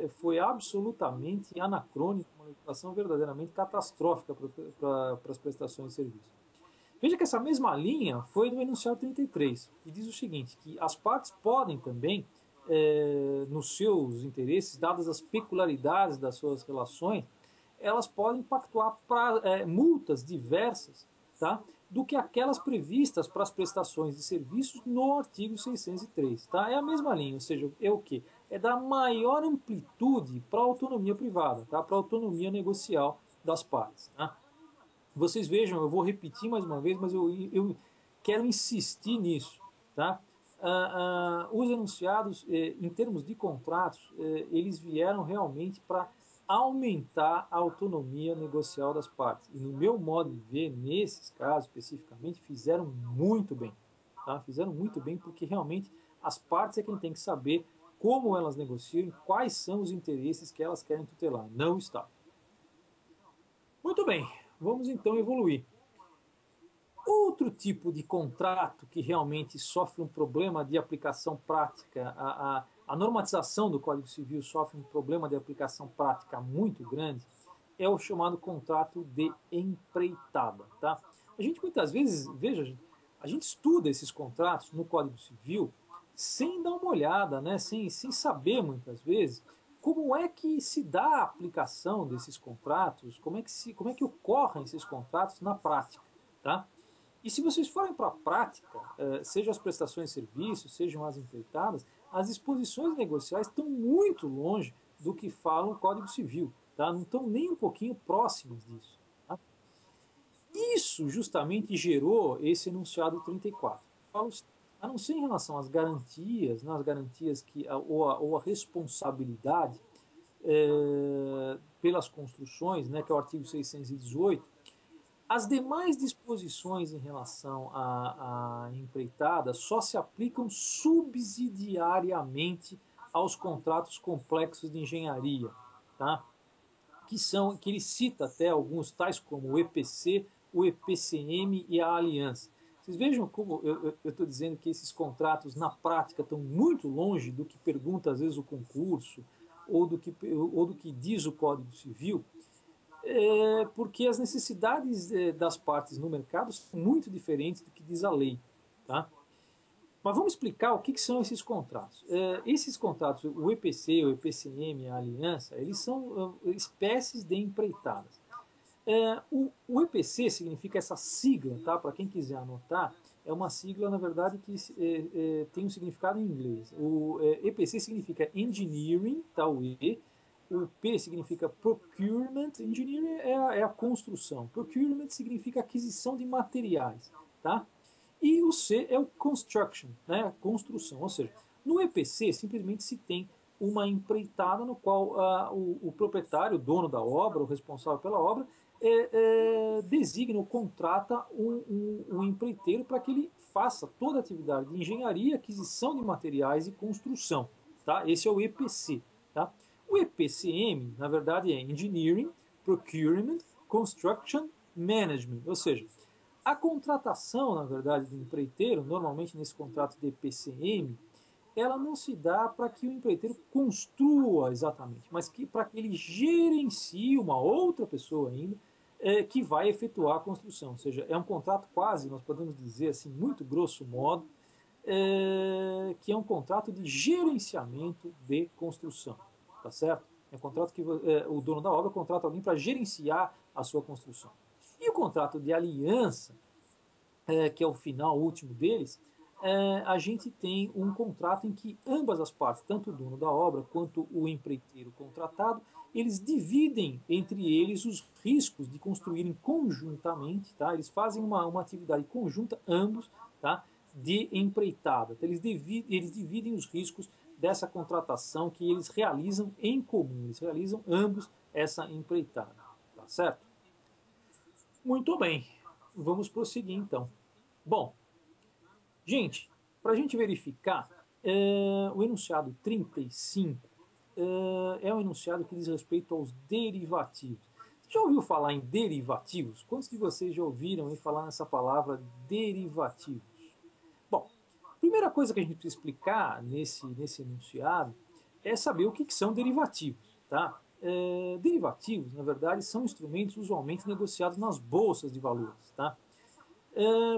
foi absolutamente anacrônica, uma legislação verdadeiramente catastrófica para as prestações de serviço. Veja que essa mesma linha foi do enunciado 33, que diz o seguinte, que as partes podem também, nos seus interesses, dadas as peculiaridades das suas relações, elas podem pactuar multas diversas, tá, do que aquelas previstas para as prestações de serviços no artigo 603. Tá? É a mesma linha, ou seja, é o quê? É dar maior amplitude para a autonomia privada, tá? Para a autonomia negocial das partes. Tá? Vocês vejam, eu vou repetir mais uma vez, mas eu quero insistir nisso. Tá? Os enunciados, em termos de contratos, eles vieram realmente para aumentar a autonomia negocial das partes. E no meu modo de ver, nesses casos especificamente, fizeram muito bem. Tá? Fizeram muito bem porque realmente as partes é quem tem que saber como elas negociam, quais são os interesses que elas querem tutelar, não o Estado. Muito bem, vamos então evoluir. Outro tipo de contrato que realmente sofre um problema de aplicação prática, a normatização do Código Civil sofre um problema de aplicação prática muito grande, é o chamado contrato de empreitada. Tá? A gente muitas vezes, veja, a gente estuda esses contratos no Código Civil sem dar uma olhada, né? sem saber muitas vezes como é que se dá a aplicação desses contratos, como é que ocorrem esses contratos na prática. Tá? E se vocês forem para a prática, sejam as prestações de serviços, sejam as empreitadas, as disposições negociais estão muito longe do que fala o Código Civil. Tá? Não estão nem um pouquinho próximas disso. Tá? Isso justamente gerou esse enunciado 34. Fala, a não ser em relação às garantias, né, as garantias ou a responsabilidade pelas construções, né, que é o artigo 618, as demais disposições em relação à empreitada só se aplicam subsidiariamente aos contratos complexos de engenharia, tá? Que ele cita até alguns, tais como o EPC, o EPCM e a aliança. Vocês vejam como eu estou dizendo que esses contratos, na prática, estão muito longe do que pergunta, às vezes, o concurso, ou do que diz o Código Civil, porque as necessidades das partes no mercado são muito diferentes do que diz a lei. Tá? Mas vamos explicar o que são esses contratos. Esses contratos, o EPC, o EPCM, a aliança, eles são espécies de empreitadas. O EPC significa essa sigla, tá? Para quem quiser anotar, é uma sigla, na verdade, que tem um significado em inglês. O EPC significa Engineering, tá? O P significa Procurement, Engineering é a construção. Procurement significa aquisição de materiais, tá? E o C é o Construction, né? Construção. Ou seja, no EPC simplesmente se tem uma empreitada no qual o proprietário, o dono da obra, o responsável pela obra, designa ou contrata um empreiteiro para que ele faça toda a atividade de engenharia, aquisição de materiais e construção. Tá? Esse é o EPC. Tá? O EPCM, na verdade, é Engineering, Procurement, Construction, Management. Ou seja, a contratação, na verdade, do empreiteiro, normalmente nesse contrato de EPCM, ela não se dá para que o empreiteiro construa exatamente, mas para que ele gerencie uma outra pessoa ainda que vai efetuar a construção. Ou seja, é um contrato quase, nós podemos dizer assim, muito grosso modo, que é um contrato de gerenciamento de construção. Tá certo? É um contrato que o dono da obra contrata alguém para gerenciar a sua construção. E o contrato de aliança, que é o final, o último deles, a gente tem um contrato em que ambas as partes, tanto o dono da obra quanto o empreiteiro contratado, eles dividem entre eles os riscos de construírem conjuntamente, tá? Eles fazem uma atividade conjunta, ambos, tá? De empreitada. Então, eles dividem os riscos dessa contratação que eles realizam em comum, eles realizam ambos essa empreitada, tá certo? Muito bem, vamos prosseguir então. Bom, gente, para a gente verificar, o enunciado 35 é um enunciado que diz respeito aos derivativos. Você já ouviu falar em derivativos? Quantos de vocês já ouviram falar nessa palavra derivativos? Bom, a primeira coisa que a gente precisa explicar nesse enunciado é saber o que são derivativos. Tá? Derivativos, na verdade, são instrumentos usualmente negociados nas bolsas de valores. Tá?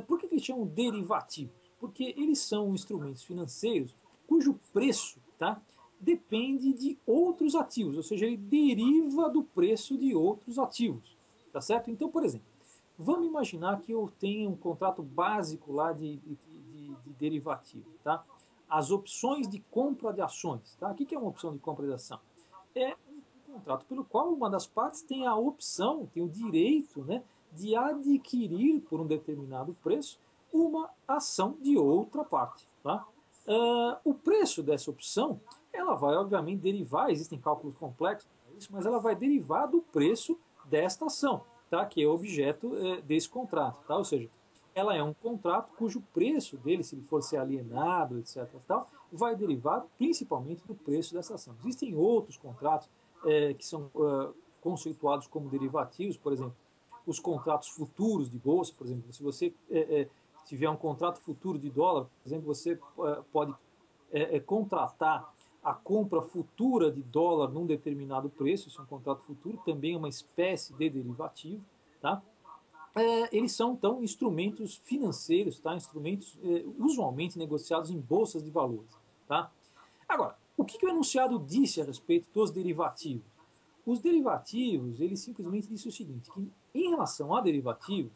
Por que eles chamam derivativos? Porque eles são instrumentos financeiros cujo preço, tá, depende de outros ativos, ou seja, ele deriva do preço de outros ativos. Tá certo? Então, por exemplo, vamos imaginar que eu tenha um contrato básico lá de derivativo. Tá? As opções de compra de ações. Tá? O que é uma opção de compra de ação? É um contrato pelo qual uma das partes tem a opção, tem o direito, né, de adquirir por um determinado preço uma ação de outra parte. Tá? O preço dessa opção, ela vai obviamente derivar, existem cálculos complexos para isso, mas ela vai derivar do preço desta ação, tá? Que é objeto desse contrato. Tá? Ou seja, ela é um contrato cujo preço dele, se ele for ser alienado, etc., tal, vai derivar principalmente do preço dessa ação. Existem outros contratos que são conceituados como derivativos, por exemplo, os contratos futuros de bolsa, por exemplo, se você tiver um contrato futuro de dólar, por exemplo, você pode contratar a compra futura de dólar num determinado preço, isso é um contrato futuro, também é uma espécie de derivativo, tá? Eles são, então, instrumentos financeiros, tá? Instrumentos usualmente negociados em bolsas de valores. Tá? Agora, o que o enunciado disse a respeito dos derivativos? Os derivativos, ele simplesmente disse o seguinte, que em relação a derivativos,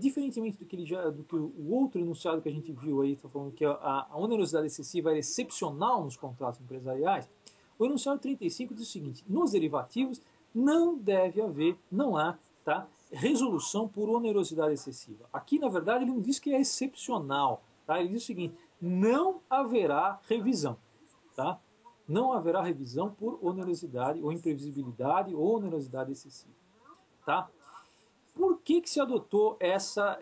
diferentemente do que o outro enunciado que a gente viu aí, está falando que a onerosidade excessiva é excepcional nos contratos empresariais, o enunciado 35 diz o seguinte, nos derivativos não deve haver, não há, tá, resolução por onerosidade excessiva. Aqui, na verdade, ele não diz que é excepcional, tá? Ele diz o seguinte, não haverá revisão. Tá? Não haverá revisão por onerosidade ou imprevisibilidade ou onerosidade excessiva. Tá? Por que se adotou essa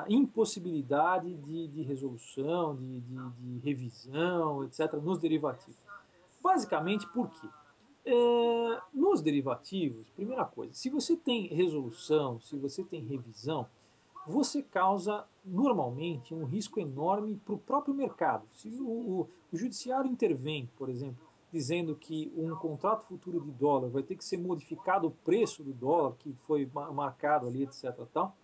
impossibilidade de resolução, de revisão, etc., nos derivativos? Basicamente, por quê? Nos derivativos, primeira coisa, se você tem resolução, se você tem revisão, você causa normalmente um risco enorme para o próprio mercado. Se o judiciário intervém, por exemplo, dizendo que um contrato futuro de dólar vai ter que ser modificado o preço do dólar que foi marcado ali, etc. Tal,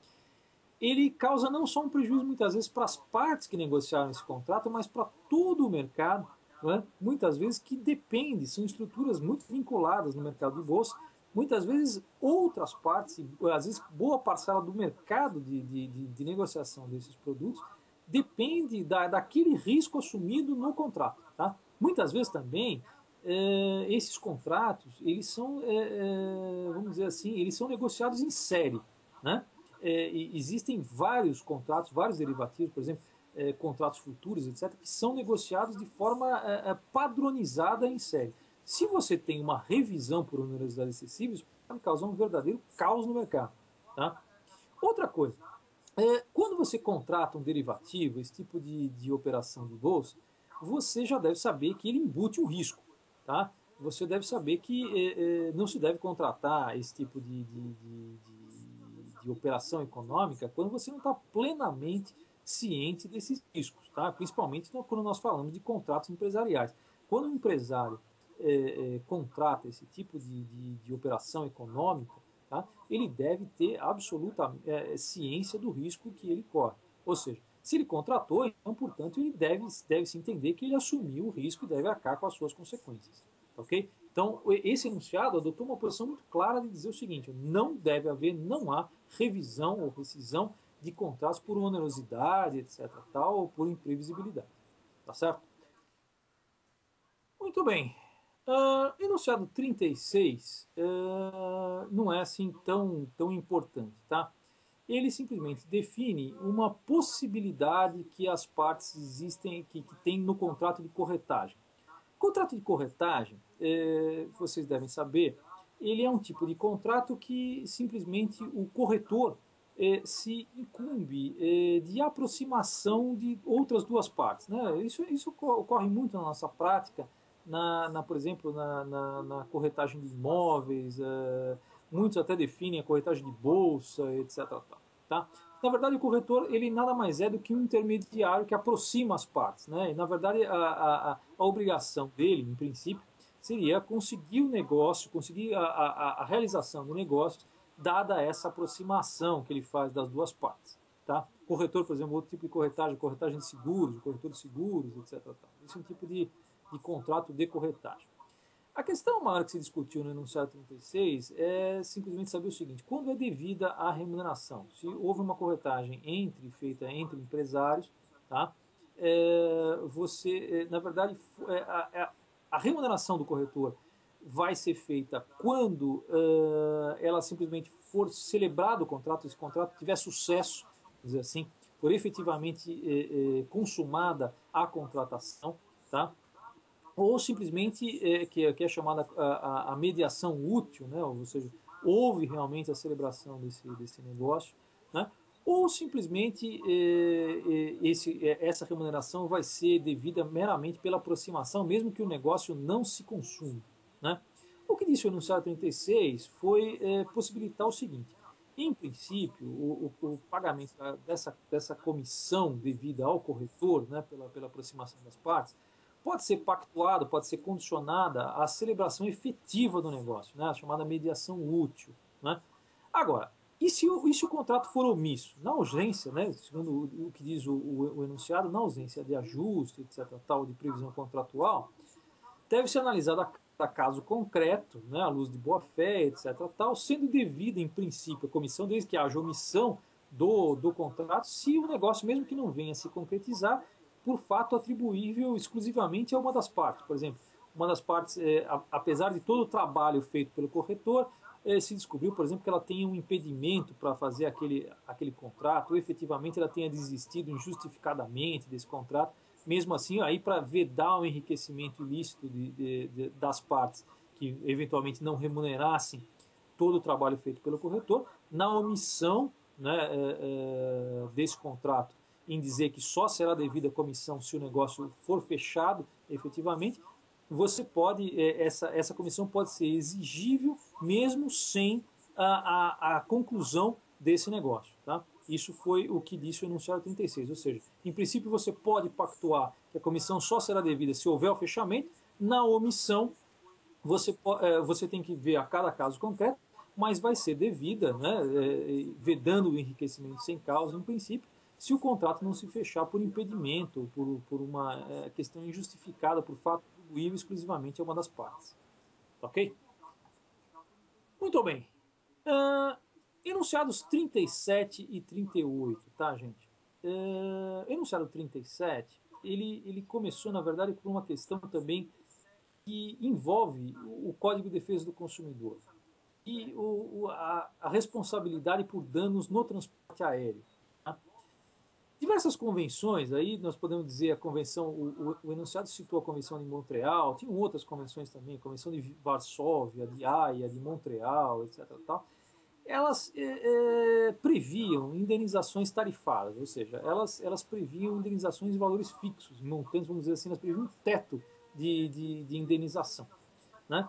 ele causa não só um prejuízo muitas vezes para as partes que negociaram esse contrato, mas para todo o mercado, né? Muitas vezes que depende, são estruturas muito vinculadas no mercado de bolsa, muitas vezes outras partes, às vezes boa parcela do mercado de negociação desses produtos, depende daquele risco assumido no contrato. Tá? Muitas vezes também esses contratos, eles são, vamos dizer assim, eles são negociados em série, né? Existem vários contratos, vários derivativos, por exemplo, contratos futuros, etc., que são negociados de forma padronizada em série. Se você tem uma revisão por onerosidade excessiva, isso pode causar um verdadeiro caos no mercado. Tá? Outra coisa, quando você contrata um derivativo, esse tipo de operação de bolsa, você já deve saber que ele embute um risco. Tá? Você deve saber que não se deve contratar esse tipo de operação econômica quando você não está plenamente ciente desses riscos, tá? Principalmente quando nós falamos de contratos empresariais. Quando um empresário contrata esse tipo de operação econômica, tá? Ele deve ter absoluta ciência do risco que ele corre. Ou seja, se ele contratou, então, portanto, ele deve se entender que ele assumiu o risco e deve arcar com as suas consequências. Ok? Então, esse enunciado adotou uma posição muito clara de dizer o seguinte, não deve haver, não há revisão ou rescisão de contratos por onerosidade, etc., tal, ou por imprevisibilidade. Tá certo? Muito bem. Enunciado 36 não é assim tão importante, tá? Ele simplesmente define uma possibilidade que as partes existem, que tem no contrato de corretagem. O contrato de corretagem, vocês devem saber, ele é um tipo de contrato que simplesmente o corretor se incumbe de aproximação de outras duas partes. Né? Isso ocorre muito na nossa prática, por exemplo, na corretagem de imóveis, muitos até definem a corretagem de bolsa, etc. Tá? Na verdade, o corretor ele nada mais é do que um intermediário que aproxima as partes, né? E, na verdade, a obrigação dele, em princípio, seria conseguir o negócio, conseguir a realização do negócio, dada essa aproximação que ele faz das duas partes. Tá? Corretor, por exemplo, outro tipo de corretagem, corretagem de seguros, corretor de seguros, etc. Esse é um tipo de contrato de corretagem. A questão maior que se discutiu no enunciado 36 é simplesmente saber o seguinte: quando é devida a remuneração? Se houve uma corretagem feita entre empresários, tá? Na verdade, a remuneração do corretor vai ser feita quando ela simplesmente for celebrado o contrato, esse contrato tiver sucesso, vamos dizer assim, for efetivamente consumada a contratação, tá? Ou simplesmente que é chamada a mediação útil, né? Ou seja, houve realmente a celebração desse negócio, né? Ou simplesmente essa remuneração vai ser devida meramente pela aproximação, mesmo que o negócio não se consuma, né? O que disse o enunciado 36 foi possibilitar o seguinte: em princípio, o pagamento dessa comissão devida ao corretor, né, pela aproximação das partes, pode ser pactuado, pode ser condicionada à celebração efetiva do negócio, né, a chamada mediação útil. Né? Agora, e se o contrato for omisso? Na ausência, né, segundo o que diz o enunciado, na ausência de ajuste, etc., tal, de previsão contratual, deve ser analisado a caso concreto, né, à luz de boa-fé, etc., tal, sendo devida, em princípio, a comissão, desde que haja omissão do contrato, se o negócio, mesmo que não venha a se concretizar, por fato atribuível exclusivamente a uma das partes. Por exemplo, uma das partes, apesar de todo o trabalho feito pelo corretor, se descobriu, por exemplo, que ela tem um impedimento para fazer aquele contrato, ou efetivamente ela tenha desistido injustificadamente desse contrato, mesmo assim, aí para vedar o enriquecimento ilícito das partes que eventualmente não remunerassem todo o trabalho feito pelo corretor, na omissão, né, desse contrato, em dizer que só será devida a comissão se o negócio for fechado efetivamente, você pode, essa comissão pode ser exigível mesmo sem a conclusão desse negócio. Tá? Isso foi o que disse o enunciado 36, ou seja, em princípio você pode pactuar que a comissão só será devida se houver o fechamento, na omissão você tem que ver a cada caso concreto, mas vai ser devida, né, vedando o enriquecimento sem causa, em princípio, se o contrato não se fechar por impedimento, por uma questão injustificada, por fato atribuível exclusivamente a uma das partes. Ok? Muito bem. Uh, enunciados 37 e 38, tá, gente? Enunciado 37, ele começou, na verdade, por uma questão também que envolve o Código de Defesa do Consumidor e a responsabilidade por danos no transporte aéreo. Tá? Diversas convenções, aí nós podemos dizer a convenção, o enunciado citou a Convenção de Montreal, tinham outras convenções também, a Convenção de Varsóvia, de Haia, de Montreal, etc. Tal. Elas previam indenizações tarifadas, ou seja, elas previam indenizações de valores fixos, montantes, vamos dizer assim, elas previam um teto de indenização. Né?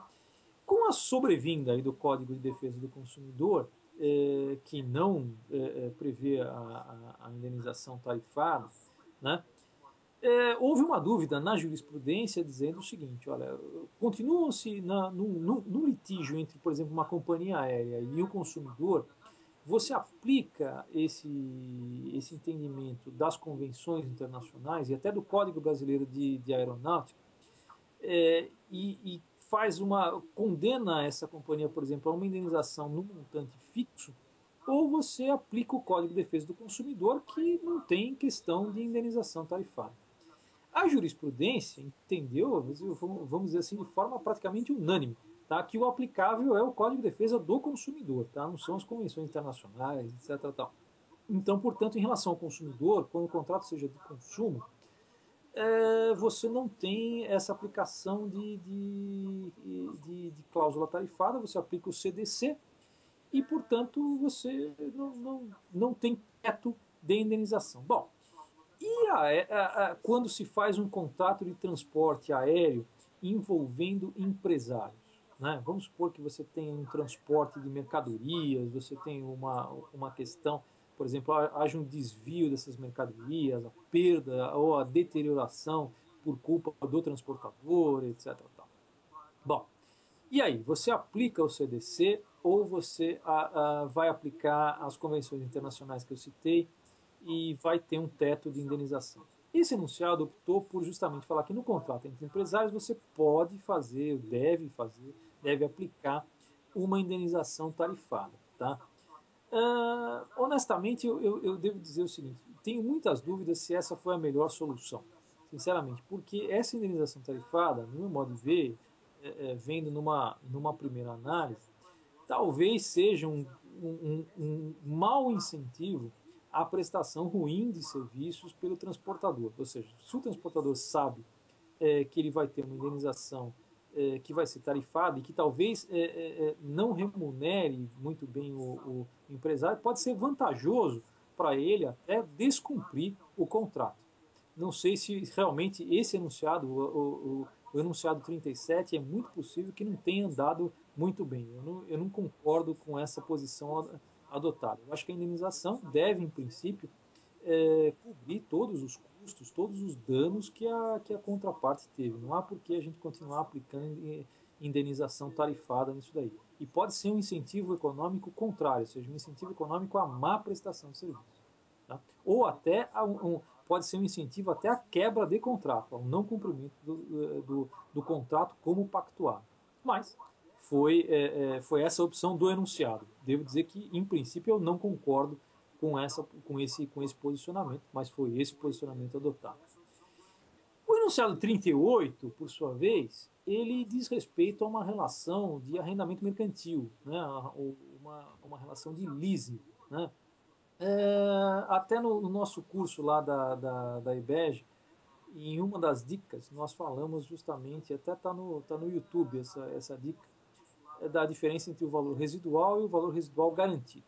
Com a sobrevinda aí do Código de Defesa do Consumidor, que não prevê a indenização tarifada, né? Houve uma dúvida na jurisprudência dizendo o seguinte: olha, continuam-se num litígio entre, por exemplo, uma companhia aérea e o consumidor, você aplica esse entendimento das convenções internacionais e até do Código Brasileiro de Aeronáutica e condena essa companhia, por exemplo, a uma indenização no montante fixo, ou você aplica o Código de Defesa do Consumidor, que não tem questão de indenização tarifária. A jurisprudência entendeu, vamos dizer assim, de forma praticamente unânime, tá? Que o aplicável é o Código de Defesa do Consumidor, tá? Não são as convenções internacionais, etc. Tal. Então, portanto, em relação ao consumidor, quando o contrato seja de consumo, você não tem essa aplicação de cláusula tarifada, você aplica o CDC e, portanto, você não tem teto de indenização. Bom, e quando se faz um contrato de transporte aéreo envolvendo empresários? Né? Vamos supor que você tem um transporte de mercadorias, você tem uma questão por exemplo, haja um desvio dessas mercadorias, a perda ou a deterioração por culpa do transportador, etc. Bom, e aí, você aplica o CDC ou você vai aplicar as convenções internacionais que eu citei e vai ter um teto de indenização? Esse enunciado optou por justamente falar que no contrato entre empresários você pode fazer, deve aplicar uma indenização tarifada. Tá? Honestamente, eu devo dizer o seguinte: tenho muitas dúvidas se essa foi a melhor solução, sinceramente, porque essa indenização tarifada, no meu modo de ver, vendo numa primeira análise, talvez seja um mau incentivo à prestação ruim de serviços pelo transportador. Ou seja, se o transportador sabe que ele vai ter uma indenização que vai ser tarifada e que talvez não remunere muito bem o empresário, pode ser vantajoso para ele até descumprir o contrato. Não sei se realmente esse enunciado, o enunciado 37, é muito possível que não tenha andado muito bem. Eu não concordo com essa posição adotada. Eu acho que a indenização deve, em princípio, cobrir todos os custos, todos os danos que a contraparte teve. Não há por que a gente continuar aplicando indenização tarifada nisso daí. E pode ser um incentivo econômico contrário, ou seja, um incentivo econômico à má prestação de serviço. Tá? Ou até pode ser um incentivo até à quebra de contrato, ao não cumprimento do contrato como pactuado. Mas foi essa a opção do enunciado. Devo dizer que, em princípio, eu não concordo com esse posicionamento, mas foi esse o posicionamento adotado. O enunciado 38, por sua vez, ele diz respeito a uma relação de arrendamento mercantil, né? uma relação de leasing. Né? Até no nosso curso lá da IBEG, em uma das dicas, nós falamos justamente, até está no YouTube essa dica, da diferença entre o valor residual e o valor residual garantido.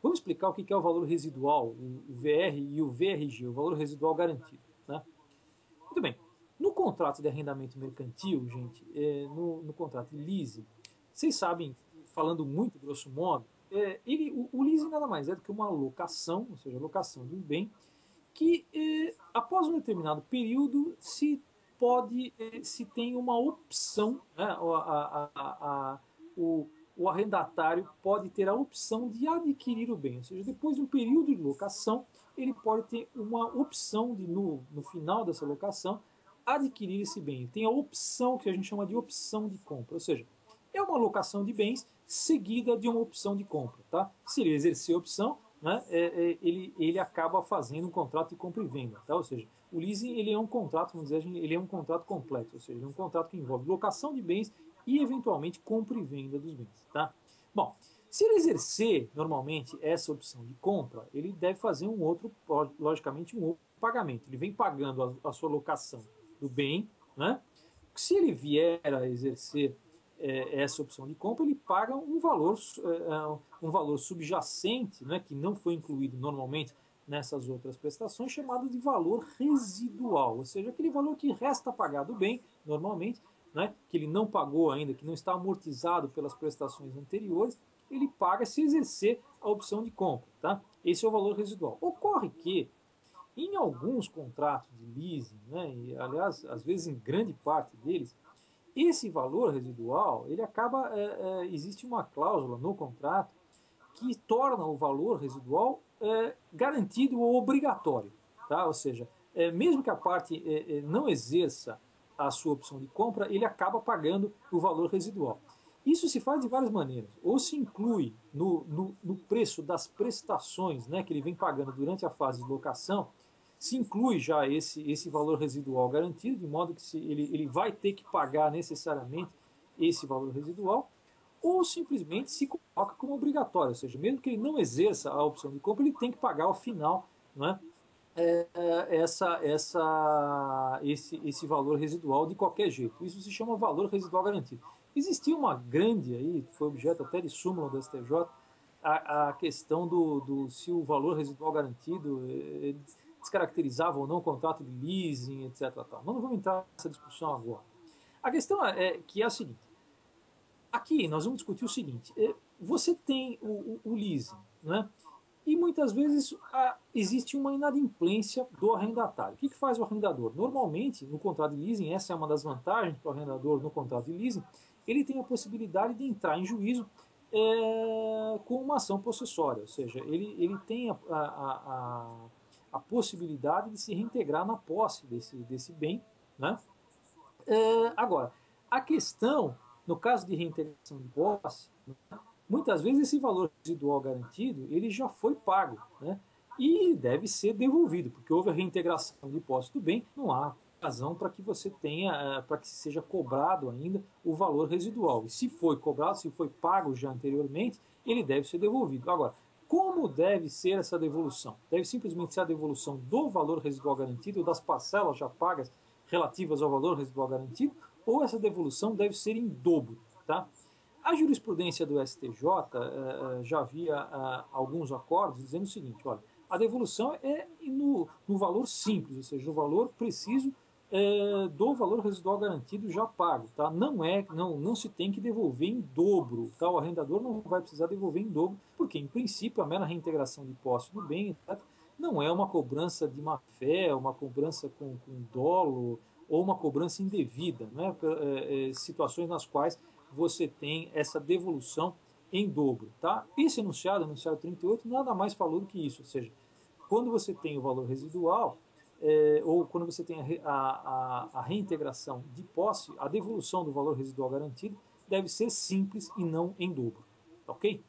Vamos explicar o que é o valor residual, o VR e o VRG, o valor residual garantido. Né? Muito bem. No contrato de arrendamento mercantil, gente, no contrato de leasing, vocês sabem, falando muito grosso modo, o leasing nada mais é do que uma locação, ou seja, a locação de um bem, que após um determinado período se tem uma opção, né, o arrendatário pode ter a opção de adquirir o bem, ou seja, depois de um período de locação, ele pode ter uma opção de, no final dessa locação, adquirir esse bem. Ele tem a opção que a gente chama de opção de compra, ou seja, é uma locação de bens seguida de uma opção de compra. Tá? Se ele exercer a opção, né, ele acaba fazendo um contrato de compra e venda. Tá? Ou seja, o leasing ele é um contrato, vamos dizer, ele é um contrato complexo, ou seja, ele é um contrato que envolve locação de bens e, eventualmente, compra e venda dos bens. Tá? Bom, se ele exercer, normalmente, essa opção de compra, ele deve fazer logicamente, um outro pagamento. Ele vem pagando a sua locação do bem, né? Se ele vier a exercer essa opção de compra, ele paga um valor subjacente, né, que não foi incluído normalmente nessas outras prestações, chamado de valor residual, ou seja, aquele valor que resta a pagar do bem, normalmente, né, que ele não pagou ainda, que não está amortizado pelas prestações anteriores, ele paga se exercer a opção de compra. Tá? Esse é o valor residual. Ocorre que, em alguns contratos de leasing, né, e, aliás, às vezes em grande parte deles, esse valor residual, ele acaba, existe uma cláusula no contrato que torna o valor residual garantido ou obrigatório. Tá? Ou seja, mesmo que a parte não exerça a sua opção de compra, ele acaba pagando o valor residual. Isso se faz de várias maneiras. Ou se inclui no preço das prestações, né, que ele vem pagando durante a fase de locação, se inclui já esse valor residual garantido, de modo que ele vai ter que pagar necessariamente esse valor residual, ou simplesmente se coloca como obrigatório, ou seja, mesmo que ele não exerça a opção de compra, ele tem que pagar ao final, né, esse valor residual de qualquer jeito. Isso se chama valor residual garantido. Existia uma grande, aí, foi objeto até de súmula do STJ, a questão se o valor residual garantido descaracterizava ou não o contrato de leasing, etc. Tal. Mas não vamos entrar nessa discussão agora. A questão que é a seguinte. Aqui nós vamos discutir o seguinte. Você tem o leasing, né? E muitas vezes existe uma inadimplência do arrendatário. O que faz o arrendador? Normalmente, no contrato de leasing, essa é uma das vantagens para o arrendador no contrato de leasing, ele tem a possibilidade de entrar em juízo com uma ação possessória, ou seja, ele tem a possibilidade de se reintegrar na posse desse bem, né? Agora, a questão, no caso de reintegração de posse, muitas vezes esse valor residual garantido ele já foi pago, né? E deve ser devolvido, porque houve a reintegração de posse do bem, não há razão para que você tenha, para que seja cobrado ainda o valor residual. E se foi cobrado, se foi pago já anteriormente, ele deve ser devolvido. Agora, como deve ser essa devolução? Deve simplesmente ser a devolução do valor residual garantido, das parcelas já pagas relativas ao valor residual garantido, ou essa devolução deve ser em dobro, tá? A jurisprudência do STJ já havia alguns acordos dizendo o seguinte, olha, a devolução é no valor simples, ou seja, no valor preciso do valor residual garantido já pago, tá? Não se tem que devolver em dobro, tá? O arrendador não vai precisar devolver em dobro, porque em princípio a mera reintegração de posse do bem, etc., não é uma cobrança de má fé, uma cobrança com dolo ou uma cobrança indevida, né? Situações nas quais você tem essa devolução em dobro, tá? Esse enunciado 38, nada mais falou do que isso, ou seja, quando você tem o valor residual, ou quando você tem a reintegração de posse, a devolução do valor residual garantido deve ser simples e não em dobro, ok?